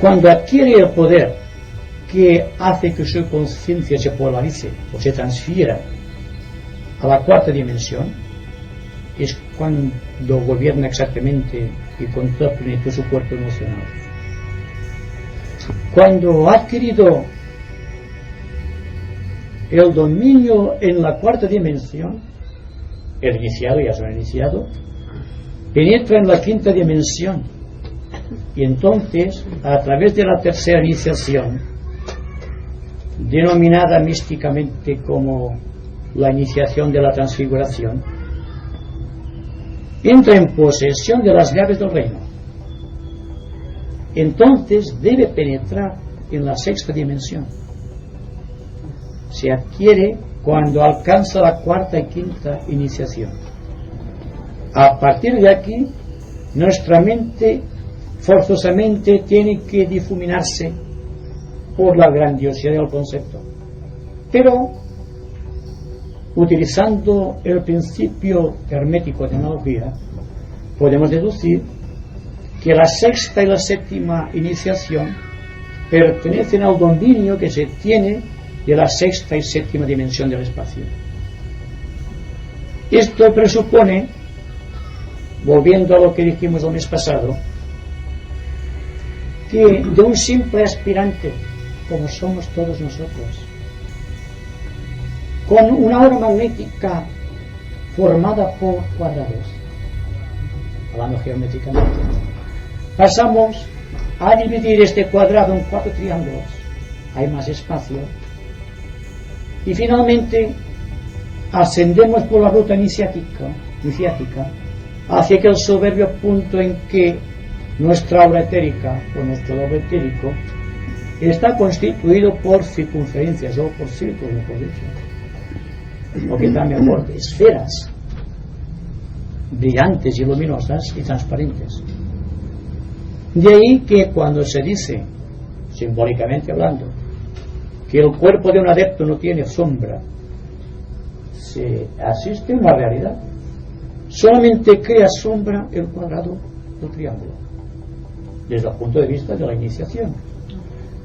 Cuando adquiere el poder que hace que su conciencia se polarice o se transfiera a la cuarta dimensión, es cuando gobierna exactamente y con toda plenitud su cuerpo emocional. Cuando ha adquirido el dominio en la cuarta dimensión, el iniciado, ya es un iniciado, penetra en la quinta dimensión y entonces, a través de la tercera iniciación, denominada místicamente como la iniciación de la transfiguración, entra en posesión de las llaves del reino. Entonces debe penetrar en la sexta dimensión. Se adquiere cuando alcanza la cuarta y quinta iniciación. A partir de aquí, nuestra mente forzosamente tiene que difuminarse por la grandiosidad del concepto, pero utilizando el principio hermético de analogía, podemos deducir que la sexta y la séptima iniciación pertenecen al dominio que se tiene de la sexta y séptima dimensión del espacio. Esto presupone, volviendo a lo que dijimos el mes pasado, que de un simple aspirante, como somos todos nosotros, con una aura magnética formada por cuadrados, hablando geométricamente, pasamos a dividir este cuadrado en 4 triángulos, hay más espacio, y finalmente ascendemos por la ruta iniciática hacia aquel soberbio punto en que nuestra aura etérica o nuestro doble etérico está constituido por circunferencias o por círculos, mejor dicho, o que también por esferas brillantes y luminosas y transparentes. De ahí que cuando se dice, simbólicamente hablando, que el cuerpo de un adepto no tiene sombra, se asiste a una realidad. Solamente crea sombra el cuadrado del triángulo, desde el punto de vista de la iniciación.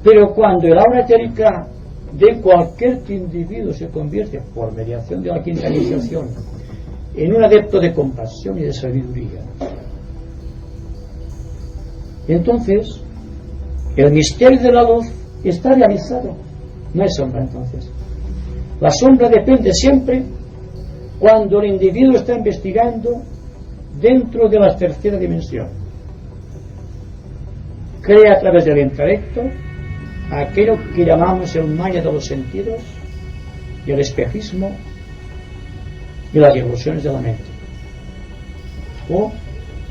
Pero cuando el aura etérica de cualquier individuo se convierte, por mediación de la quinta iniciación, en un adepto de compasión y de sabiduría, entonces el misterio de la luz está realizado. No hay sombra entonces. La sombra depende siempre cuando el individuo está investigando dentro de la tercera dimensión. Crea a través del intelecto aquello que llamamos el maya de los sentidos y el espejismo y las ilusiones de la mente, o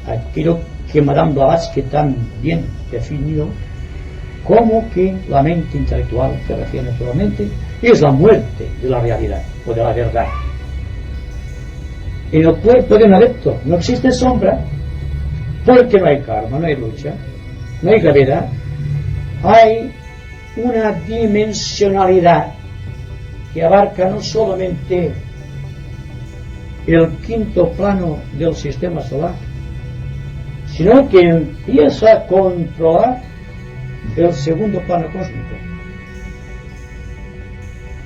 aquello que Madame Blavatsky tan bien definió como que la mente intelectual, se refiere naturalmente, es la muerte de la realidad o de la verdad. En el cuerpo de un adepto no existe sombra Porque no hay karma, no hay lucha, no hay gravedad, hay una dimensionalidad que abarca no solamente el quinto plano del sistema solar, sino que empieza a controlar el segundo plano cósmico,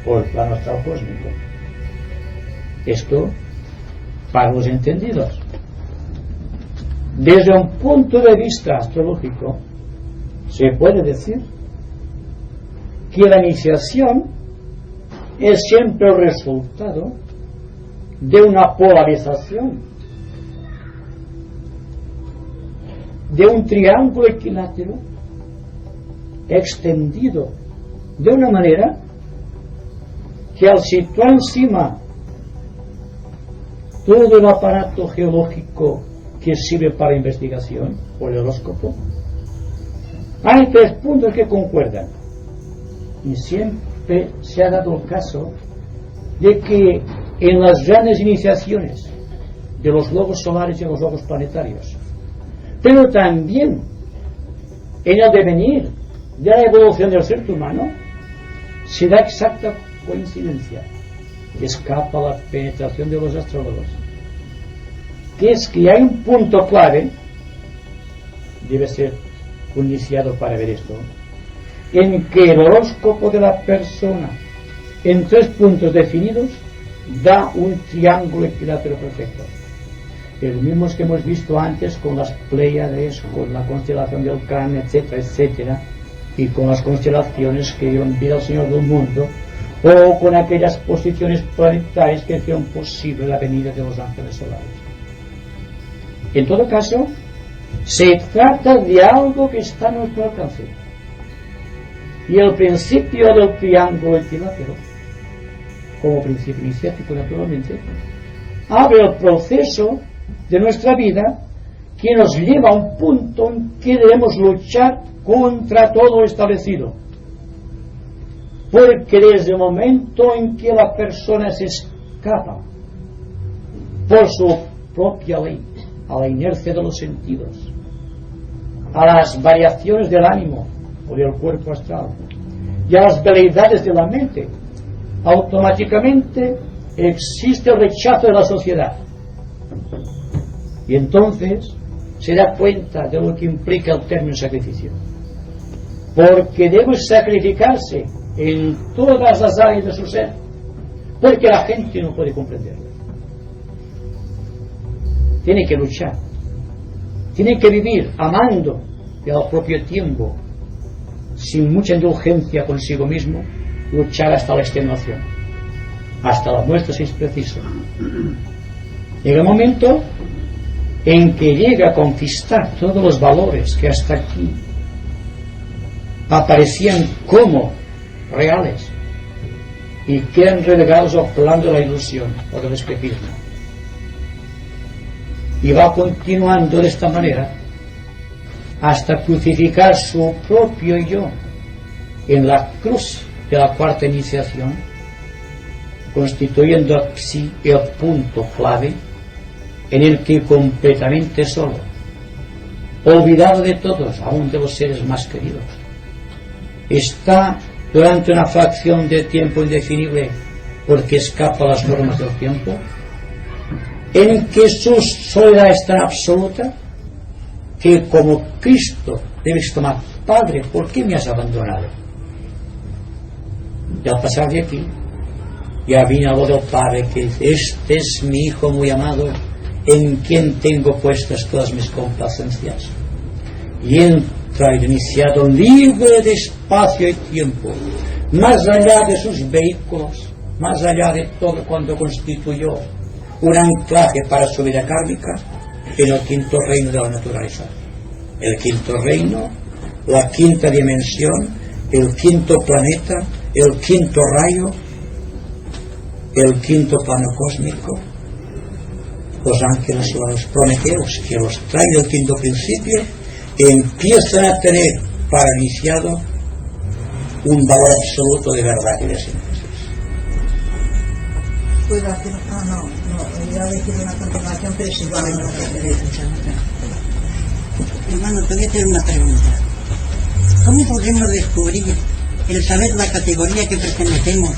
o el plano astral cósmico. Esto para los entendidos. Desde un punto de vista astrológico, se puede decir que la iniciación es siempre el resultado de una polarización, de un triángulo equilátero extendido de una manera que al situar encima todo el aparato geológico que sirve para investigación, por el horóscopo, hay 3 puntos que concuerdan, y siempre se ha dado el caso de que en las grandes iniciaciones de los logos solares y de los logos planetarios, pero también en el devenir de la evolución del ser humano, se da exacta coincidencia que escapa a la penetración de los astrólogos, que es que hay un punto clave, debe ser un iniciado para ver esto, en que el horóscopo de la persona en 3 puntos definidos da un triángulo equilátero perfecto, los mismos que hemos visto antes con las Pléyades, con la constelación del Can, etcétera, etcétera, y con las constelaciones que dio en vida al Señor del Mundo, o con aquellas posiciones planetarias que hicieron posible la venida de los ángeles solares. En todo caso, se trata de algo que está a nuestro alcance, y el principio del triángulo equilátero, como principio iniciático naturalmente, abre el proceso de nuestra vida que nos lleva a un punto en que debemos luchar contra todo lo establecido, porque desde el momento en que la persona se escapa por su propia ley a la inercia de los sentidos, a las variaciones del ánimo o del cuerpo astral y a las veleidades de la mente, automáticamente existe el rechazo de la sociedad, y entonces se da cuenta de lo que implica el término sacrificio, porque debe sacrificarse en todas las áreas de su ser, porque la gente no puede comprenderlo. Tiene que luchar, tiene que vivir amando y al propio tiempo, sin mucha indulgencia consigo mismo, luchar hasta la extenuación, hasta la muerte si es preciso. Llega el momento en que llega a conquistar todos los valores que hasta aquí aparecían como reales y quedan relegados al plano de la ilusión o del espejismo, y va continuando de esta manera hasta crucificar su propio yo en la cruz de la cuarta iniciación, constituyendo así el punto clave en el que completamente solo, olvidado de todos, aún de los seres más queridos, está durante una fracción de tiempo indefinible porque escapa a las normas del tiempo, en que su soledad es tan absoluta que como Cristo debe exclamar: Padre, ¿por qué me has abandonado? Y al pasar de aquí ya viene la voz del Padre que dice: este es mi Hijo muy amado, en quien tengo puestas todas mis complacencias. Y entra el iniciado libre de espacio y tiempo, más allá de sus vehículos, más allá de todo cuando constituyó un anclaje para su vida kármica en el quinto reino de la naturaleza. El quinto reino, la quinta dimensión, el quinto planeta, el quinto rayo, el quinto plano cósmico, los ángeles o los prometeos que los traen del quinto principio, empiezan a tener para iniciado un valor absoluto de verdad y de síntesis. ¿Puedo hacer? No, iba a decir una continuación, pero es igual. Hermano, te voy a hacer una pregunta. ¿Cómo podemos descubrir el saber la categoría que pertenecemos,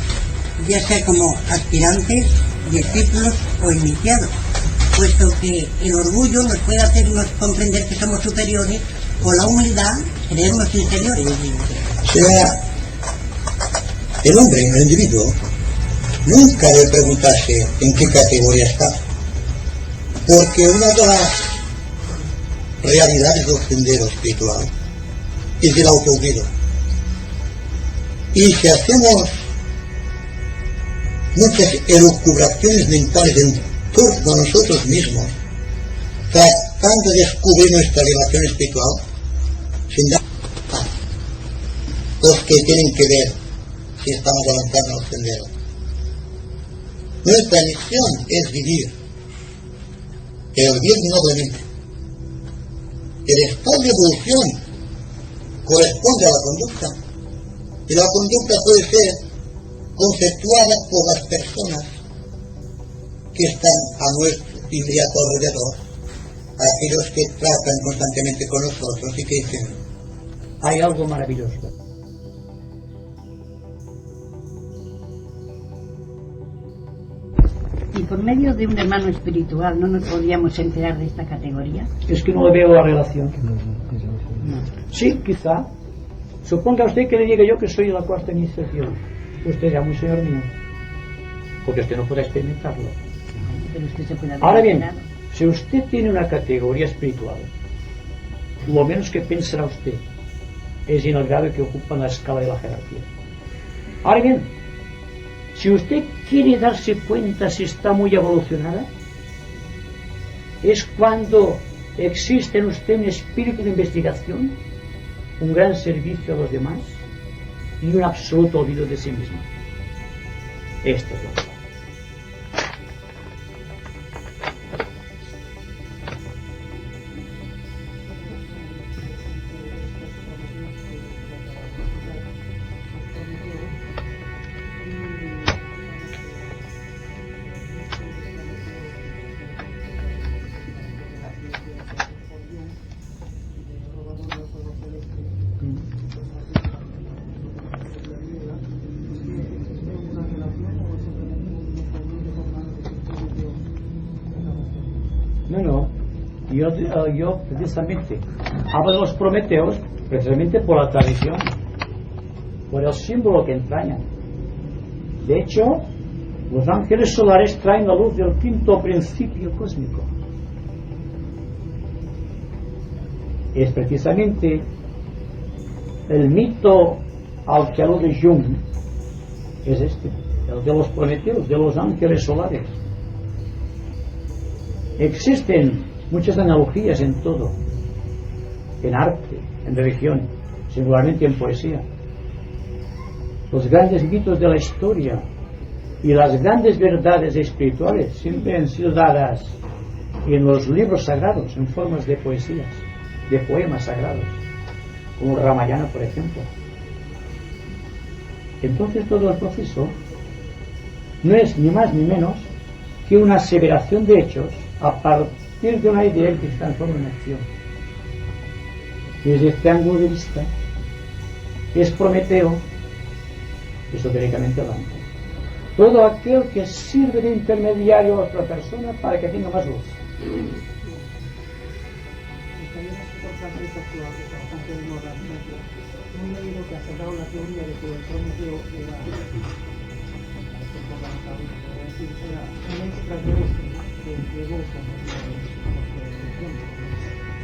ya sea como aspirantes, discípulos o iniciados? Puesto que el orgullo nos puede hacernos comprender que somos superiores, o la humildad creernos inferiores. O sea, el hombre, el individuo, nunca debe preguntarse en qué categoría está, porque una de las realidades del sendero espiritual es el autoolvido. Y si hacemos muchas elucubraciones mentales en torno a nosotros mismos, tratando de descubrir nuestra relación espiritual, sin dar los que tienen que ver si estamos avanzando en el sendero. Nuestra misión es vivir el bien noblemente. El estado de evolución corresponde a la conducta, y la conducta puede ser conceptuada por las personas que están a nuestro inmediato alrededor, aquellos que tratan constantemente con nosotros y que dicen: hay algo maravilloso. Y por medio de un hermano espiritual no nos podíamos enterar de esta categoría. Es que no le veo la relación. Sí, quizá. Suponga usted que le diga yo que soy de la cuarta iniciación. Usted ya muy señor mío. Porque usted no puede experimentarlo. Pero es que se puede haber Ahora bien, enterado. si usted tiene una categoría espiritual, lo menos que pensará usted es en el grado que ocupa en la escala de la jerarquía. Ahora bien, si usted quiere darse cuenta si está muy evolucionada, es cuando existe en usted un espíritu de investigación, un gran servicio a los demás y un absoluto olvido de sí mismo. Esto es lo que pasa. No, yo precisamente hablo de los prometeos precisamente por la tradición, por el símbolo que entrañan. De hecho, los ángeles solares traen la luz del quinto principio cósmico. Es precisamente el mito al que alude Jung, es este, el de los prometeos, de los ángeles solares. Existen muchas analogías en todo, en arte, en religión, singularmente en poesía. Los grandes mitos de la historia y las grandes verdades espirituales siempre han sido dadas en los libros sagrados, en formas de poesías, de poemas sagrados, como Ramayana, por ejemplo. Entonces todo el proceso no es ni más ni menos que una aseveración de hechos a partir de una idea que se transforma en acción. Desde este ángulo de vista es Prometeo, esotéricamente hablando, todo aquel que sirve de intermediario a otra persona para que tenga más luz. Un leído que ha sacado la teoría de que el Prometeo era un extraterrestre que llegó con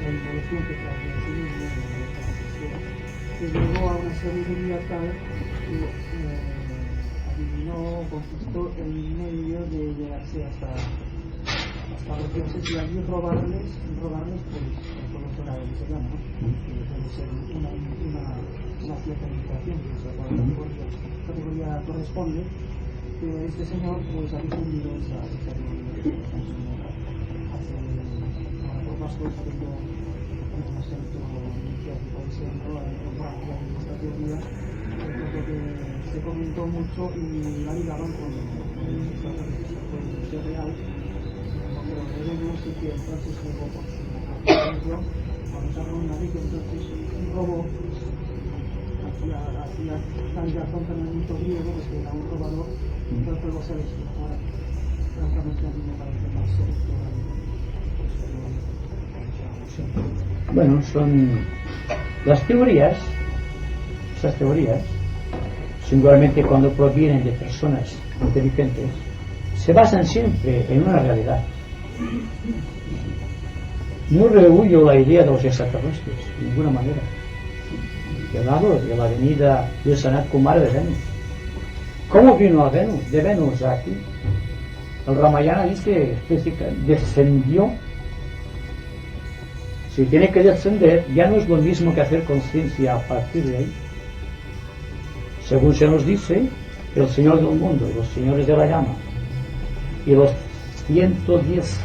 la evolución que trae en sí mismo, que llegó a una sabiduría tal que adivinó, conquistó el medio de llegarse hasta los dioses y allí robarles pues todo fuera del serano, ¿no? Que puede ser una cierta invitación, que es a cual categoría corresponde, que este señor pues ha difundido esa teoría. Por más que tengo un acento iniciático diciendo en Francia en esta teoría, creo que se comentó mucho y la ligaban con ser real, pero debemos y que entonces llegó por su cuando se arma una vez, entonces un robo hacía tanta razonamiento griego, pues que era un robador, entonces luego se ahora francamente a mí me parece más Bueno, son las teorías, esas teorías, singularmente cuando provienen de personas inteligentes, se basan siempre en una realidad. No rehuyo la idea de los extraterrestres, de ninguna manera. He hablado de la venida de Sanat Kumara de Venus. ¿Cómo vino a Venus? De Venus aquí. El Ramayana dice, descendió. Si tiene que descender, ya no es lo mismo que hacer conciencia a partir de ahí. Según se nos dice, el Señor del mundo, los señores de la llama y los 110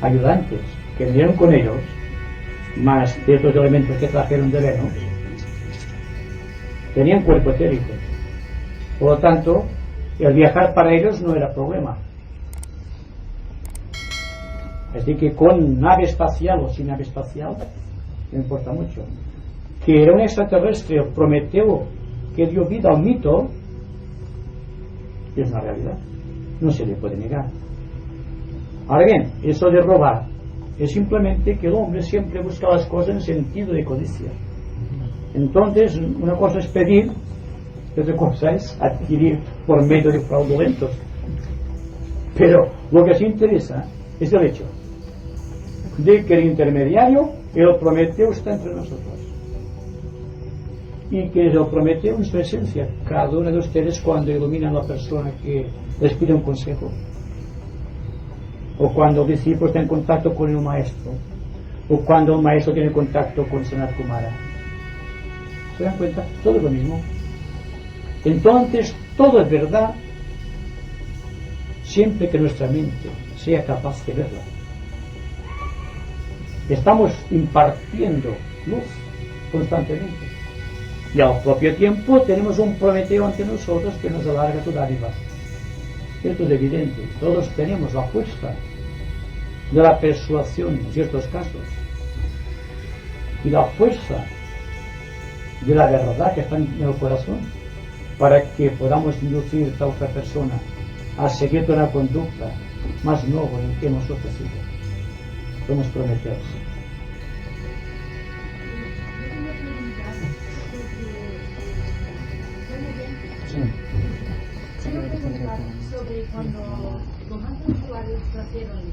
ayudantes que vinieron con ellos, más ciertos elementos que trajeron de Venus, tenían cuerpo etérico. Por lo tanto, el viajar para ellos no era problema. Así que con nave espacial o sin nave espacial, no importa mucho. Que era un extraterrestre, Prometeo, que dio vida a un mito, es una realidad. No se le puede negar. Ahora bien, eso de robar es simplemente que el hombre siempre busca las cosas en sentido de codicia. Entonces, una cosa es pedir y otra cosa es adquirir por medio de fraudulentos. Pero lo que se interesa es el hecho de que el intermediario, el Prometeo, está entre nosotros. Y que el Prometeo en su esencia, cada uno de ustedes cuando ilumina a la persona que les pide un consejo, o cuando el discípulo está en contacto con el maestro, o cuando el maestro tiene contacto con Sanat Kumara, ¿se dan cuenta? Todo es lo mismo. Entonces todo es verdad siempre que nuestra mente sea capaz de verla. Estamos impartiendo luz constantemente y al propio tiempo tenemos un Prometeo ante nosotros que nos alarga su dádiva. Esto es evidente. Todos tenemos la fuerza de la persuasión en ciertos casos y la fuerza de la verdad que está en el corazón para que podamos inducir a otra persona a seguir una conducta más noble en que hemos ofrecido. Somos Prometeos. Quiero preguntar sobre cuando los ángeles solares trajeron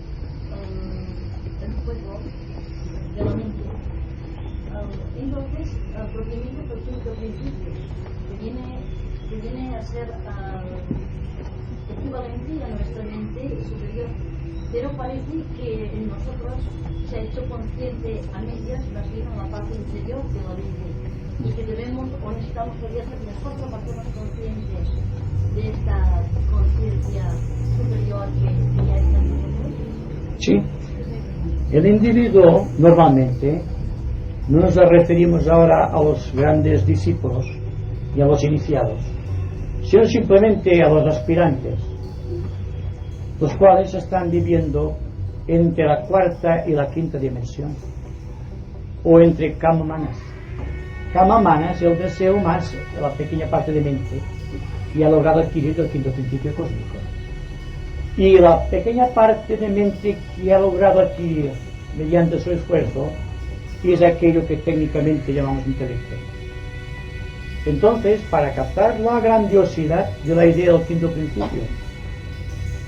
el fuego de la mente. Entonces, propiamente por quinto principio, que viene a ser equivalente a nuestra mente superior. Pero parece que en nosotros se ha hecho consciente a medias más bien a la parte interior de la mente y que debemos o necesitamos todavía ser nosotros para hacernos conscientes de esta conciencia superior que ya está en nosotros. Sí. El individuo normalmente, no nos referimos ahora a los grandes discípulos y a los iniciados, sino simplemente a los aspirantes, los cuales están viviendo entre la cuarta y la quinta dimensión, o entre Kamamanas. Kamamanas es el deseo más de la pequeña parte de mente y ha logrado adquirir el quinto principio cósmico. Y la pequeña parte de mente que ha logrado adquirir mediante su esfuerzo es aquello que técnicamente llamamos intelecto. Entonces, para captar la grandiosidad de la idea del quinto principio,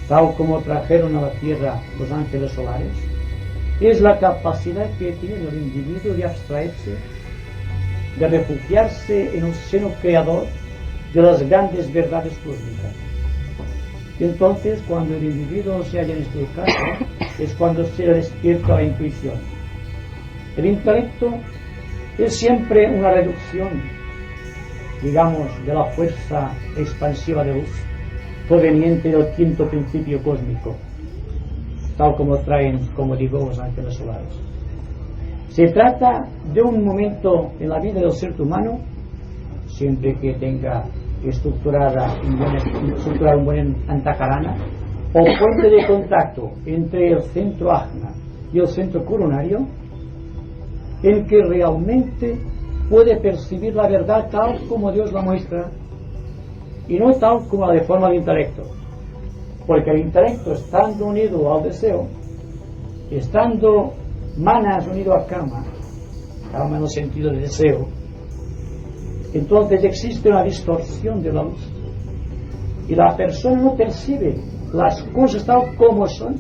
tal como trajeron a la Tierra los ángeles solares, es la capacidad que tiene el individuo de abstraerse, de refugiarse en el seno creador de las grandes verdades cósmicas. Entonces, cuando el individuo se halla en este caso, es cuando se le despierta la intuición. El intelecto es siempre una reducción, digamos, de la fuerza expansiva de luz proveniente del quinto principio cósmico, tal como traen, como digo, los ángeles solares. Se trata de un momento en la vida del ser humano, siempre que tenga estructurada un buen antakarana, o puente de contacto entre el centro ajna y el centro coronario, en que realmente puede percibir la verdad tal como Dios la muestra y no tal como la deforma el intelecto, porque el intelecto, estando unido al deseo, estando manas unido a cama en el sentido de deseo, entonces existe una distorsión de la luz y la persona no percibe las cosas tal como son,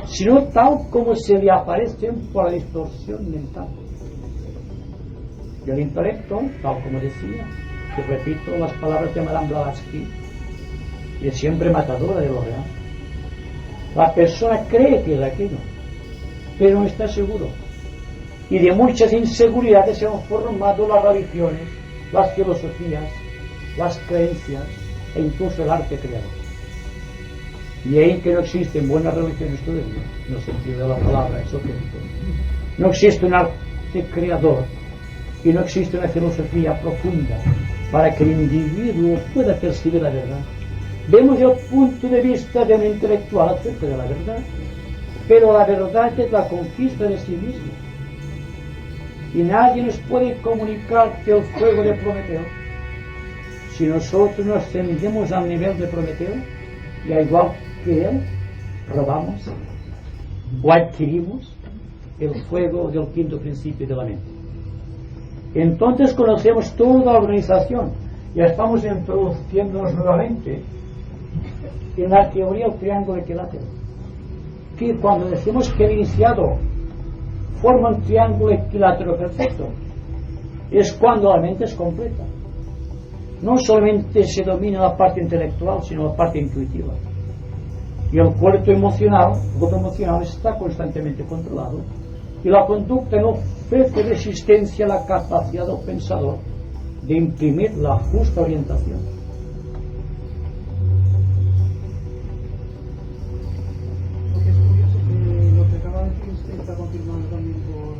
sino tal como se le aparecen por la distorsión mental. Y el intelecto, tal como decía, que repito las palabras de Madame Blavatsky, y es siempre matadora de lo real. La persona cree que es aquello, pero no está seguro. Y de muchas inseguridades se han formado las religiones, las filosofías, las creencias e incluso el arte creador. Y ahí que no existen buenas religiones todavía, en el sentido de la palabra esotérico. No existe un arte creador y no existe una filosofía profunda para que el individuo pueda percibir la verdad. Vemos el punto de vista de un intelectual acerca de la verdad, pero la verdad es la conquista de sí mismo. Y nadie nos puede comunicar que el fuego de Prometeo, si nosotros nos ascendemos al nivel de Prometeo, y al igual que él, robamos o adquirimos el fuego del quinto principio de la mente. Entonces conocemos toda la organización. Ya estamos introduciéndonos nuevamente en la teoría del triángulo equilátero, que cuando decimos que el iniciado forma un triángulo equilátero perfecto, es cuando la mente es completa. No solamente se domina la parte intelectual, sino la parte intuitiva. Y el cuerpo emocional está constantemente controlado, y la conducta no ofrece resistencia a la capacidad del pensador de imprimir la justa orientación. Porque es curioso que lo que acaba de decir usted está confirmado también por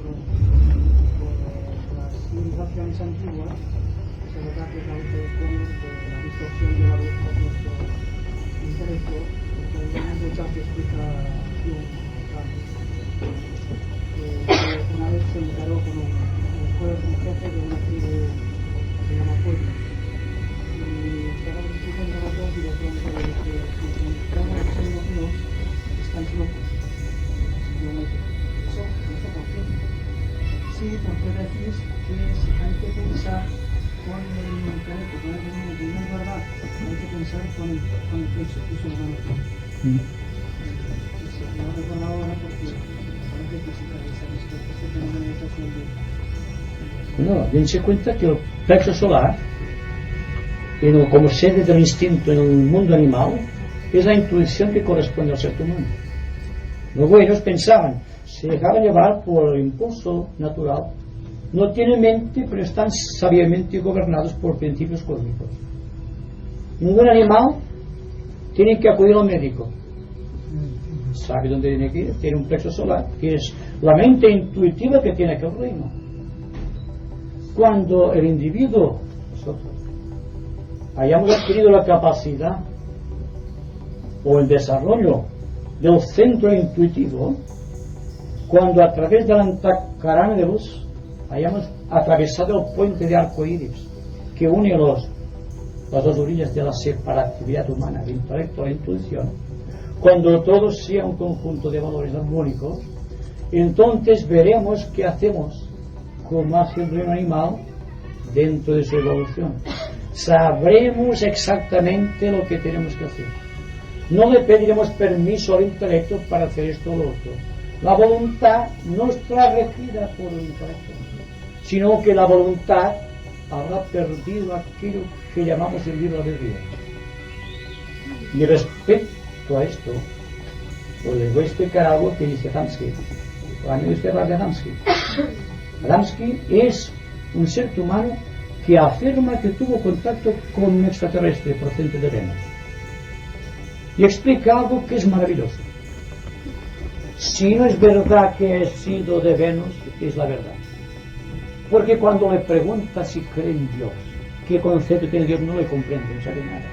las civilizaciones antiguas. Es verdad que es la lucha de cómics, la distorsión de la luz por nuestro intelecto, porque el de Chapi explica una vez se encaró con un jefe de una tribu que se llama Pueblo, y estaba discutiendo los dos y de pronto le dije: cada vez que somos Dios, estáis locos. Y yo me dije: ¿eso por qué? Sí, porque decís que hay que pensar con el intelecto, con el movimiento, y no es verdad, hay que pensar con el pecho, puso la mano. Yo recuerdo ahora porque parece que sí que esa fenomenalización de... No, dense cuenta que el plexo solar, como sede del instinto en el mundo animal, es la intuición que corresponde al ser humano. Luego ellos pensaban, se dejaban llevar por el impulso natural, no tienen mente, pero están sabiamente gobernados por principios cósmicos. Ningún animal tiene que acudir al médico, sabe dónde tiene que ir, tiene un plexo solar, que es la mente intuitiva que tiene aquel reino. Cuando el individuo, nosotros, hayamos adquirido la capacidad o el desarrollo del centro intuitivo, cuando a través de la antacarana de luz hayamos atravesado el puente de arco iris que une las dos orillas de la separatividad humana, el intelecto y la intuición, cuando todo sea un conjunto de valores armónicos, entonces veremos qué hacemos como hace el reino animal dentro de su evolución. Sabremos exactamente lo que tenemos que hacer. No le pediremos permiso al intelecto para hacer esto o lo otro. La voluntad no está regida por el intelecto, sino que la voluntad habrá perdido aquello que llamamos el libre albedrío. Y respecto a esto, os les voy a explicar algo que dice Adamski. ¿Han oído usted hablar de Adamski? Adamski es un ser humano que afirma que tuvo contacto con un extraterrestre procedente de Venus. Y explica algo que es maravilloso. Si no es verdad que he sido de Venus, es la verdad. Porque cuando le pregunta si cree en Dios, qué concepto tiene Dios, no le comprende, no sabe nada.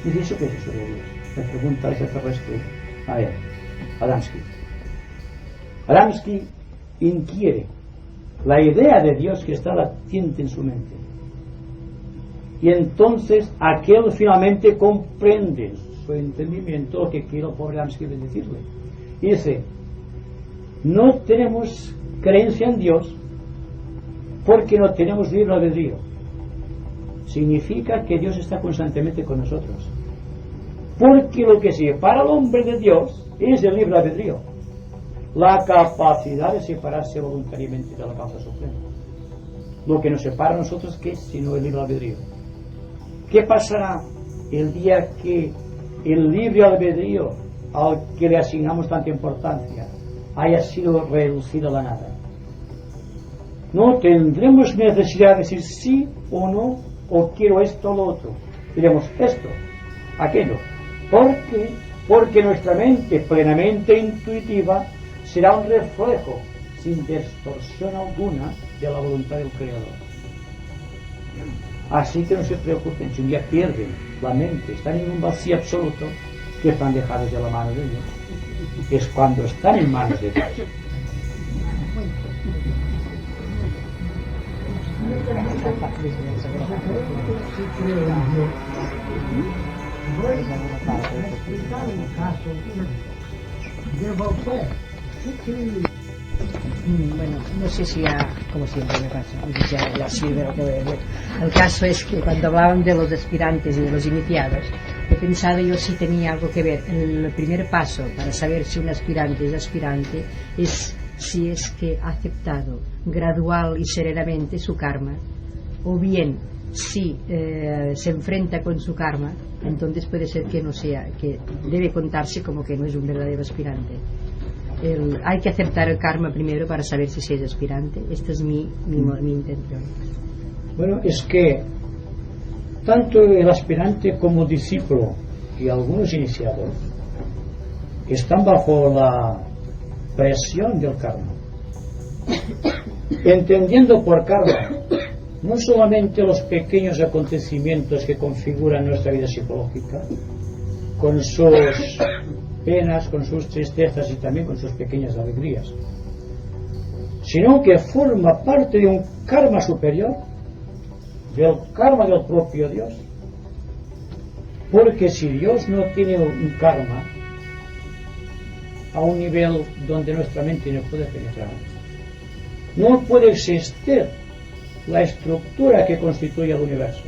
Dice: ¿eso qué es eso de Dios? Le pregunta al extraterrestre a él, Adamski. Adamski inquiere la idea de Dios que está latente en su mente. Y entonces aquel finalmente comprende su entendimiento lo que quiere el pobre Adams quiere decirle. Y dice, no tenemos creencia en Dios porque no tenemos libre albedrío. Significa que Dios está constantemente con nosotros. Porque lo que separa al hombre de Dios es el libre albedrío, la capacidad de separarse voluntariamente de la causa suprema. Lo que nos separa a nosotros, ¿qué es? Sino el libre albedrío. ¿Qué pasará el día que el libre albedrío al que le asignamos tanta importancia haya sido reducido a la nada? No tendremos necesidad de decir sí o no, o quiero esto o lo otro. Diremos esto, aquello. ¿Por qué? Porque nuestra mente plenamente intuitiva será un reflejo sin distorsión alguna de la voluntad del Creador. Así que no se preocupen, si un día pierden la mente, están en un vacío absoluto, que están dejados de la mano de Dios. Es cuando están en manos de Dios. Bueno, no sé si como siempre me pasa, ya sirve lo que voy a decir. El caso es que cuando hablaban de los aspirantes y de los iniciados, he pensado yo si tenía algo que ver. El primer paso para saber si un aspirante es aspirante es si es que ha aceptado gradual y serenamente su karma, o bien si se enfrenta con su karma, entonces puede ser que no sea, que debe contarse como que no es un verdadero aspirante. Hay que aceptar el karma primero para saber si se es aspirante. Esta es mi intención. Bueno, es que tanto el aspirante como discípulo y algunos iniciados están bajo la presión del karma, entendiendo por karma no solamente los pequeños acontecimientos que configuran nuestra vida psicológica, con sus penas, con sus tristezas y también con sus pequeñas alegrías, sino que forma parte de un karma superior, del karma del propio Dios. Porque si Dios no tiene un karma a un nivel donde nuestra mente no puede penetrar, no puede existir la estructura que constituye el universo.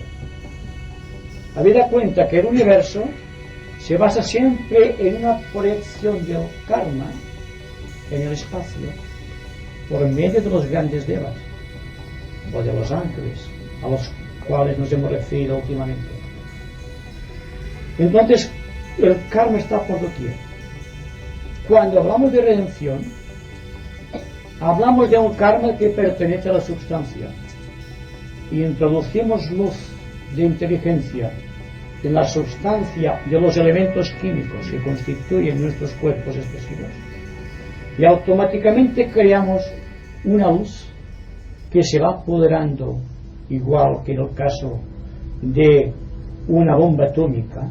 Habida cuenta que el universo se basa siempre en una proyección del karma en el espacio por medio de los grandes devas o de los ángeles a los cuales nos hemos referido últimamente. Entonces el karma está por doquier. Cuando hablamos de redención, hablamos de un karma que pertenece a la substancia y introducimos luz de inteligencia en la sustancia de los elementos químicos que constituyen nuestros cuerpos expresivos, y automáticamente creamos una luz que se va apoderando, igual que en el caso de una bomba atómica,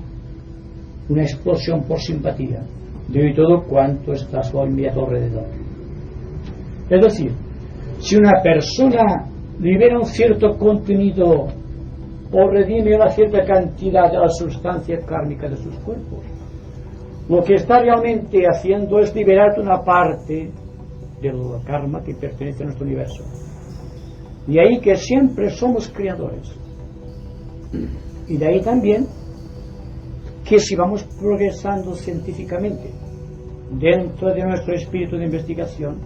una explosión por simpatía de todo cuanto está a su inmediato alrededor. Es decir, si una persona libera un cierto contenido o redime una cierta cantidad de la sustancia kármica de sus cuerpos, lo que está realmente haciendo es liberar una parte del karma que pertenece a nuestro universo. De ahí que siempre somos creadores. Y de ahí también que si vamos progresando científicamente dentro de nuestro espíritu de investigación,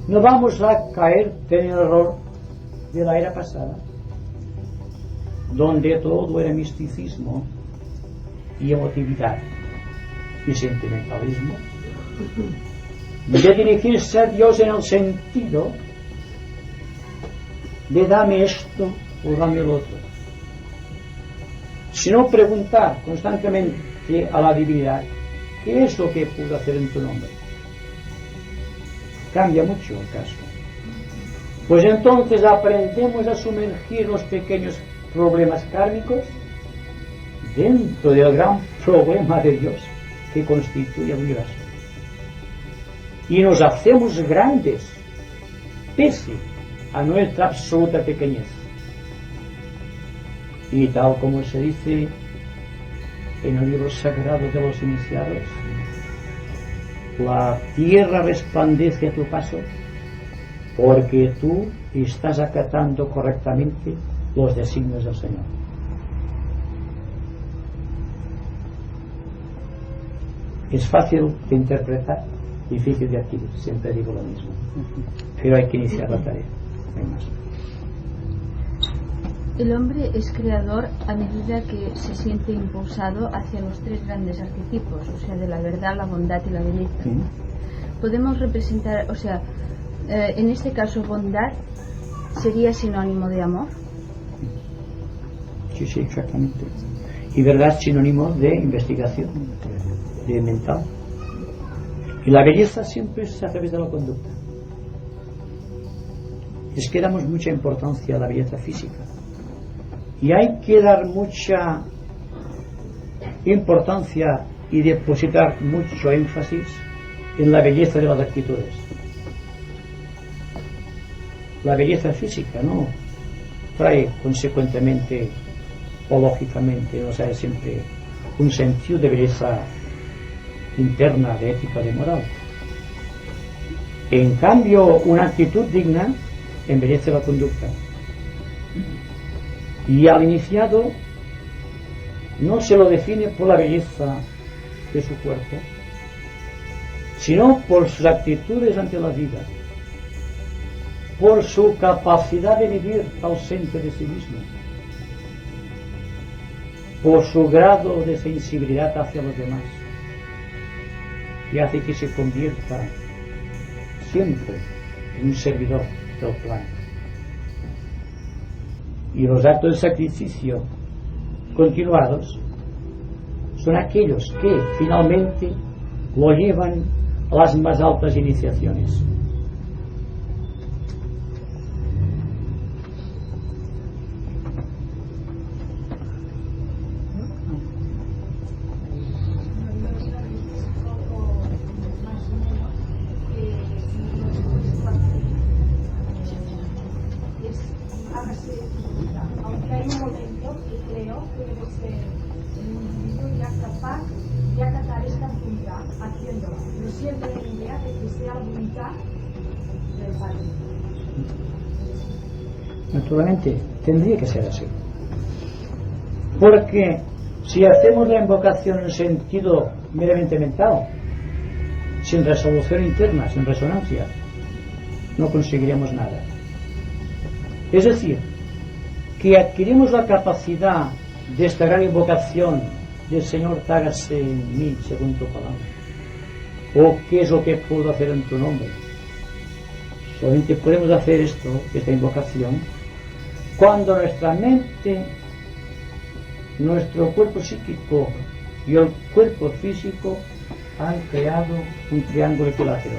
no vamos a caer en el error de la era pasada, donde todo era misticismo y emotividad y sentimentalismo, de dirigirse a Dios en el sentido de dame esto o dame lo otro, sino preguntar constantemente a la divinidad ¿qué es lo que puedo hacer en tu nombre? Cambia mucho el caso. Pues entonces aprendemos a sumergir los pequeños problemas kármicos dentro del gran problema de Dios que constituye el universo, y nos hacemos grandes pese a nuestra absoluta pequeñez. Y tal como se dice en el libro sagrado de los iniciados, la tierra resplandece a tu paso porque tú estás acatando correctamente los designios del Señor. Es fácil de interpretar, difícil de adquirir, siempre digo lo mismo, pero hay que iniciar la tarea. No hay más. El hombre es creador a medida que se siente impulsado hacia los tres grandes arquetipos, o sea, de la verdad, la bondad y la belleza. Podemos representar, o sea, en este caso bondad sería sinónimo de amor. Sí, sí, exactamente. Y verdad sinónimo de investigación, de mental. Y la belleza siempre es a través de la conducta. Es que damos mucha importancia a la belleza física. Y hay que dar mucha importancia y depositar mucho énfasis en la belleza de las actitudes. La belleza física no trae consecuentemente o lógicamente, o sea, siempre un sentido de belleza interna, de ética, de moral. En cambio, una actitud digna embellece la conducta. Y al iniciado no se lo define por la belleza de su cuerpo, sino por sus actitudes ante la vida, por su capacidad de vivir ausente de sí mismo, por su grado de sensibilidad hacia los demás, y hace que se convierta siempre en un servidor del plan. Y los actos de sacrificio continuados son aquellos que finalmente lo llevan a las más altas iniciaciones. Aunque hay un momento que creo que debe ser el individuo ya capaz de acatar esta voluntad haciéndola, pero siempre la idea de que sea la voluntad del Padre. Naturalmente, tendría que ser así. Porque si hacemos la invocación en sentido meramente mental, sin resolución interna, sin resonancia, no conseguiremos nada. Es decir, que adquirimos la capacidad de esta gran invocación del Señor, hágase en mí según tu palabra, o qué es lo que puedo hacer en tu nombre. Solamente podemos hacer esta invocación, cuando nuestra mente, nuestro cuerpo psíquico y el cuerpo físico han creado un triángulo equilátero,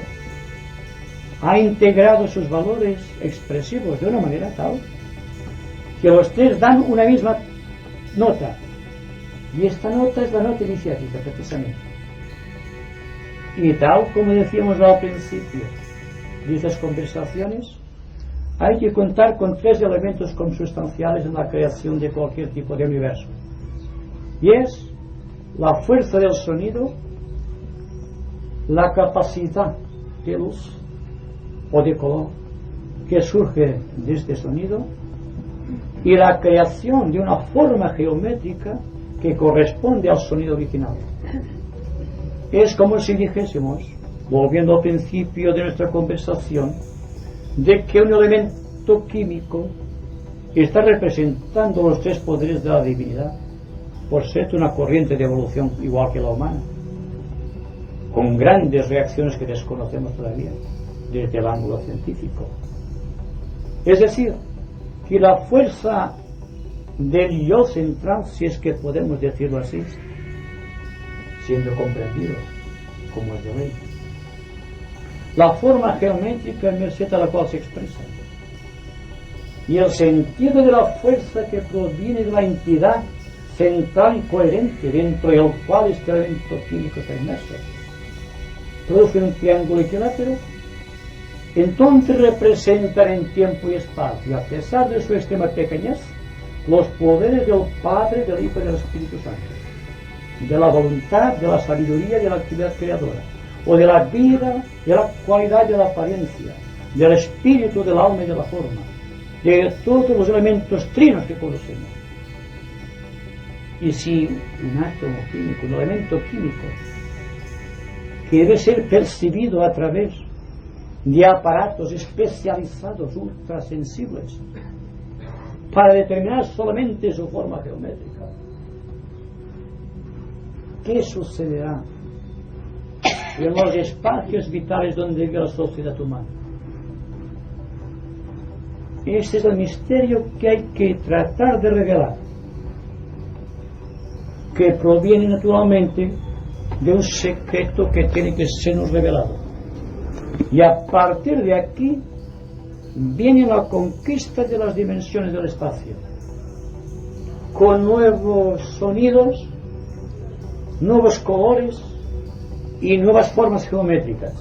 ha integrado sus valores expresivos de una manera tal que los tres dan una misma nota, y esta nota es la nota iniciática precisamente. Y tal como decíamos al principio de estas conversaciones, hay que contar con tres elementos consustanciales en la creación de cualquier tipo de universo, y es la fuerza del sonido, la capacidad de luz o de color que surge de este sonido, y la creación de una forma geométrica que corresponde al sonido original. Es como si dijésemos, volviendo al principio de nuestra conversación, de que un elemento químico está representando los tres poderes de la divinidad, por ser una corriente de evolución igual que la humana, con grandes reacciones que desconocemos todavía desde el ángulo científico. Es decir, que la fuerza del yo central, si es que podemos decirlo así, siendo comprendidos como es de ley, la forma geométrica en merced a la cual se expresa, y el sentido de la fuerza que proviene de la entidad central y coherente dentro del cual este elemento químico está inmerso, produce un triángulo equilátero entonces representan en tiempo y espacio, a pesar de su extrema pequeñez, los poderes del Padre, del Hijo y del Espíritu Santo, de la voluntad, de la sabiduría y de la actividad creadora, o de la vida, de la cualidad y de la apariencia, del espíritu, del alma y de la forma, de todos los elementos trinos que conocemos. Y si un átomo químico, un elemento químico, que debe ser percibido a través de aparatos especializados, ultrasensibles, para determinar solamente su forma geométrica, ¿qué sucederá en los espacios vitales donde vive la sociedad humana? Ese es el misterio que hay que tratar de revelar, que proviene naturalmente de un secreto que tiene que sernos revelado. Y a partir de aquí viene la conquista de las dimensiones del espacio, con nuevos sonidos, nuevos colores y nuevas formas geométricas,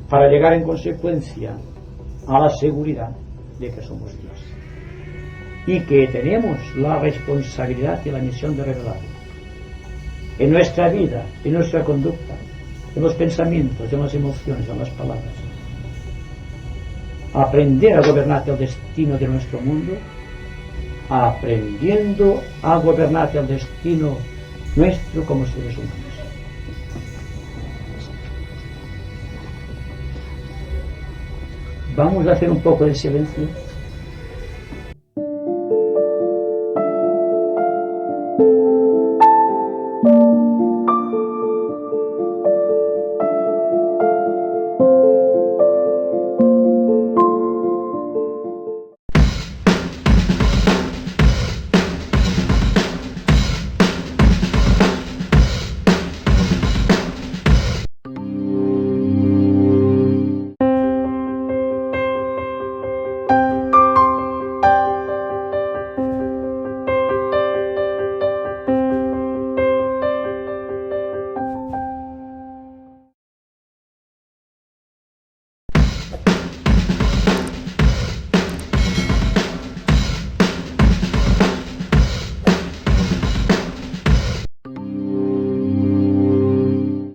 para llegar en consecuencia a la seguridad de que somos Dios y que tenemos la responsabilidad y la misión de revelarlo en nuestra vida, en nuestra conducta, en los pensamientos, en las emociones, en las palabras. Aprender a gobernar el destino de nuestro mundo, aprendiendo a gobernar el destino nuestro como seres humanos. Vamos a hacer un poco de silencio.